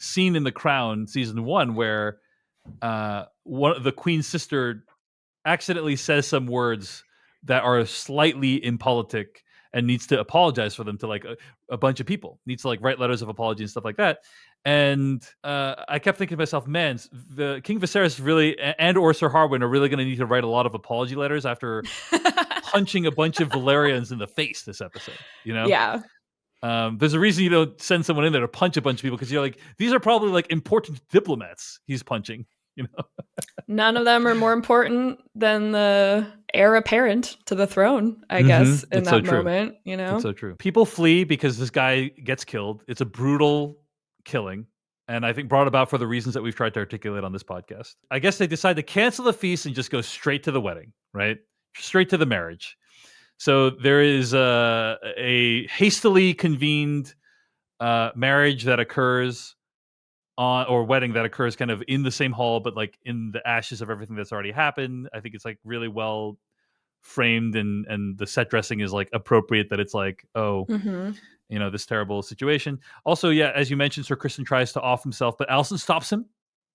scene in The Crown season 1 where the Queen's sister accidentally says some words that are slightly impolitic. and needs to apologize for them to like a bunch of people, needs to like write letters of apology and stuff like that. And I kept thinking to myself, man, the King Viserys really and or Sir Harwin are really going to need to write a lot of apology letters after punching a bunch of Valerians in the face this episode, you know? Yeah. There's a reason you don't send someone in there to punch a bunch of people, because you're like, these are probably like important diplomats he's punching, you know? None of them are more important than the heir apparent to the throne, I guess, in It's that so moment, you know? It's so true. People flee because this guy gets killed. It's a brutal killing, and I think brought about for the reasons that we've tried to articulate on this podcast. I guess they decide to cancel the feast and just go straight to the wedding, right? Straight to the marriage. So there is a hastily convened marriage that occurs or wedding that occurs kind of in the same hall, but like in the ashes of everything that's already happened. I think it's like really well framed, and the set dressing is like appropriate, that it's like, oh, you know, this terrible situation. Also, yeah, as you mentioned, Sir Criston tries to off himself, but Alicent stops him.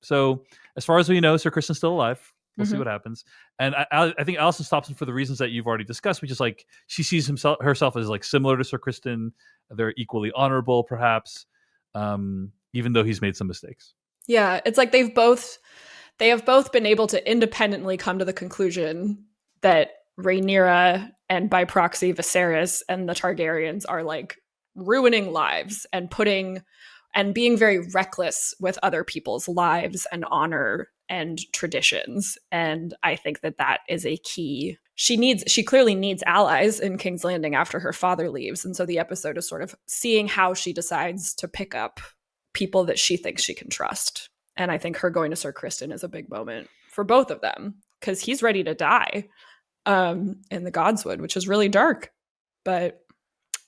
So as far as we know, Sir Criston's still alive. We'll see what happens. And I think Alicent stops him for the reasons that you've already discussed, which is like she sees herself as like similar to Sir Criston. They're equally honorable, perhaps, even though he's made some mistakes. Yeah, it's like they have both been able to independently come to the conclusion that Rhaenyra and by proxy Viserys and the Targaryens are like ruining lives and being very reckless with other people's lives and honor and traditions. And I think that is a key. She clearly needs allies in King's Landing after her father leaves. And so the episode is sort of seeing how she decides to pick up people that she thinks she can trust. And I think her going to Sir Criston is a big moment for both of them, because he's ready to die in the Godswood, which is really dark, but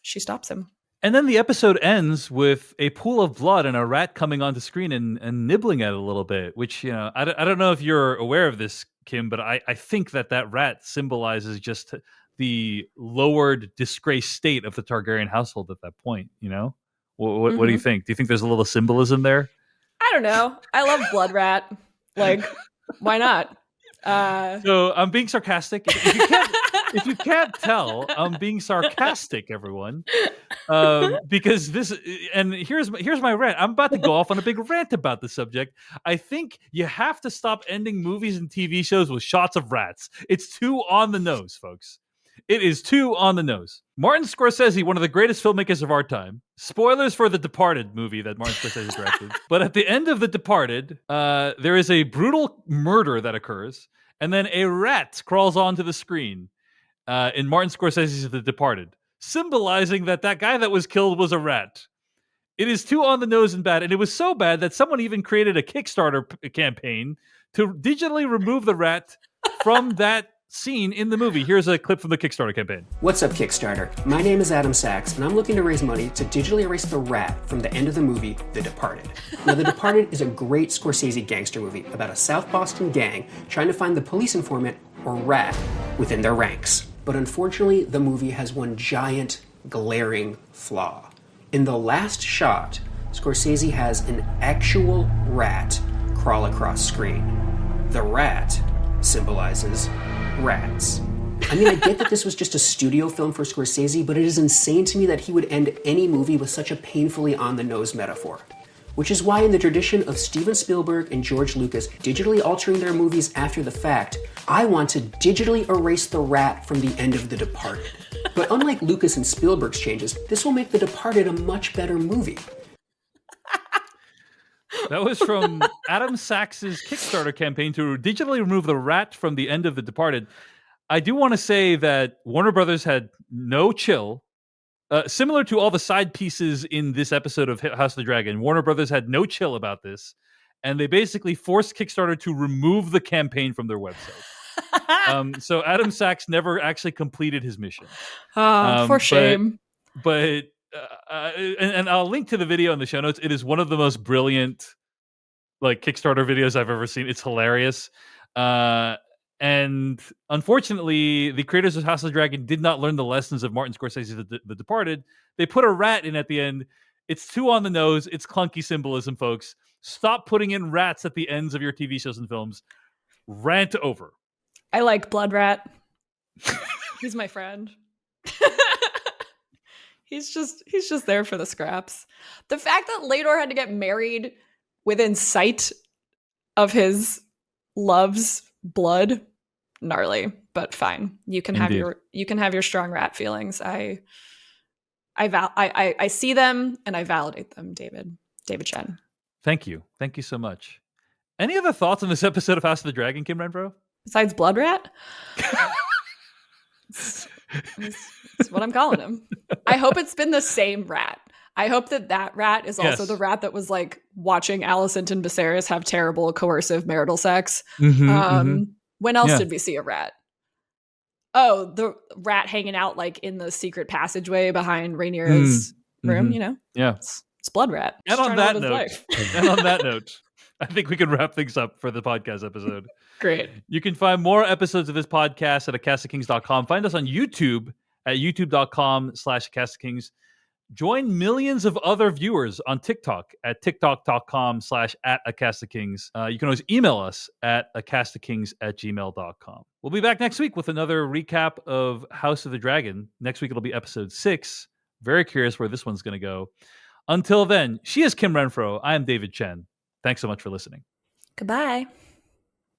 she stops him. And then the episode ends with a pool of blood and a rat coming onto screen and nibbling at it a little bit, which, you know, I don't know if you're aware of this, Kim, but I think that rat symbolizes just the lowered, disgraced state of the Targaryen household at that point, you know? What do you think? Do you think there's a little symbolism there? I don't know. I love blood rat. Like, why not? So I'm being sarcastic. If you can't tell, I'm being sarcastic, everyone. Because this, and here's my rant. I'm about to go off on a big rant about the subject. I think you have to stop ending movies and TV shows with shots of rats. It's too on the nose, folks. It is too on the nose. Martin Scorsese, one of the greatest filmmakers of our time. Spoilers for the Departed movie that Martin Scorsese directed. But at the end of The Departed, there is a brutal murder that occurs, and then a rat crawls onto the screen in Martin Scorsese's The Departed, symbolizing that guy that was killed was a rat. It is too on the nose and bad, and it was so bad that someone even created a Kickstarter campaign to digitally remove the rat from that scene in the movie. Here's a clip from the Kickstarter campaign. What's up, Kickstarter? My name is Adam Sachs, and I'm looking to raise money to digitally erase the rat from the end of the movie, The Departed. Now, The Departed is a great Scorsese gangster movie about a South Boston gang trying to find the police informant, or rat, within their ranks. But unfortunately, the movie has one giant, glaring flaw. In the last shot, Scorsese has an actual rat crawl across screen. The rat symbolizes rats. I mean, I get that this was just a studio film for Scorsese, but it is insane to me that he would end any movie with such a painfully on-the-nose metaphor. Which is why in the tradition of Steven Spielberg and George Lucas digitally altering their movies after the fact, I want to digitally erase the rat from the end of The Departed. But unlike Lucas and Spielberg's changes, this will make The Departed a much better movie. That was from Adam Sachs's Kickstarter campaign to digitally remove the rat from the end of The Departed. I do want to say that Warner Brothers had no chill. Similar to all the side pieces in this episode of House of the Dragon, Warner Brothers had no chill about this, and they basically forced Kickstarter to remove the campaign from their website. So Adam Sachs never actually completed his mission. For shame. But and I'll link to the video in the show notes. It is one of the most brilliant like Kickstarter videos I've ever seen. It's hilarious. And unfortunately, the creators of House of the Dragon did not learn the lessons of Martin Scorsese's The Departed. They put a rat in at the end. It's too on the nose. It's clunky symbolism, folks. Stop putting in rats at the ends of your TV shows and films. Rant over. I like Blood Rat. He's my friend. He's just there for the scraps. The fact that Laenor had to get married within sight of his love's blood, gnarly, but fine. You can have your strong rat feelings. I see them and I validate them, David Chen. Thank you so much. Any other thoughts on this episode of House of the Dragon, Kim Renfro? Besides Blood Rat? It's what I'm calling him. I hope it's been the same rat. I hope that rat is also the rat that was like watching Alicent and Viserys have terrible coercive marital sex. When else did we see a rat? Oh, the rat hanging out like in the secret passageway behind Rhaenyra's room, you know? Yeah. It's Blood Rat. And on that note, I think we can wrap things up for the podcast episode. Great. You can find more episodes of this podcast at acastakings.com. Find us on YouTube at youtube.com/acastakings. Join millions of other viewers on TikTok at tiktok.com/@acastakings. You can always email us at acastakings@gmail.com. We'll be back next week with another recap of House of the Dragon. Next week, it'll be episode 6. Very curious where this one's going to go. Until then, she is Kim Renfro. I am David Chen. Thanks so much for listening. Goodbye.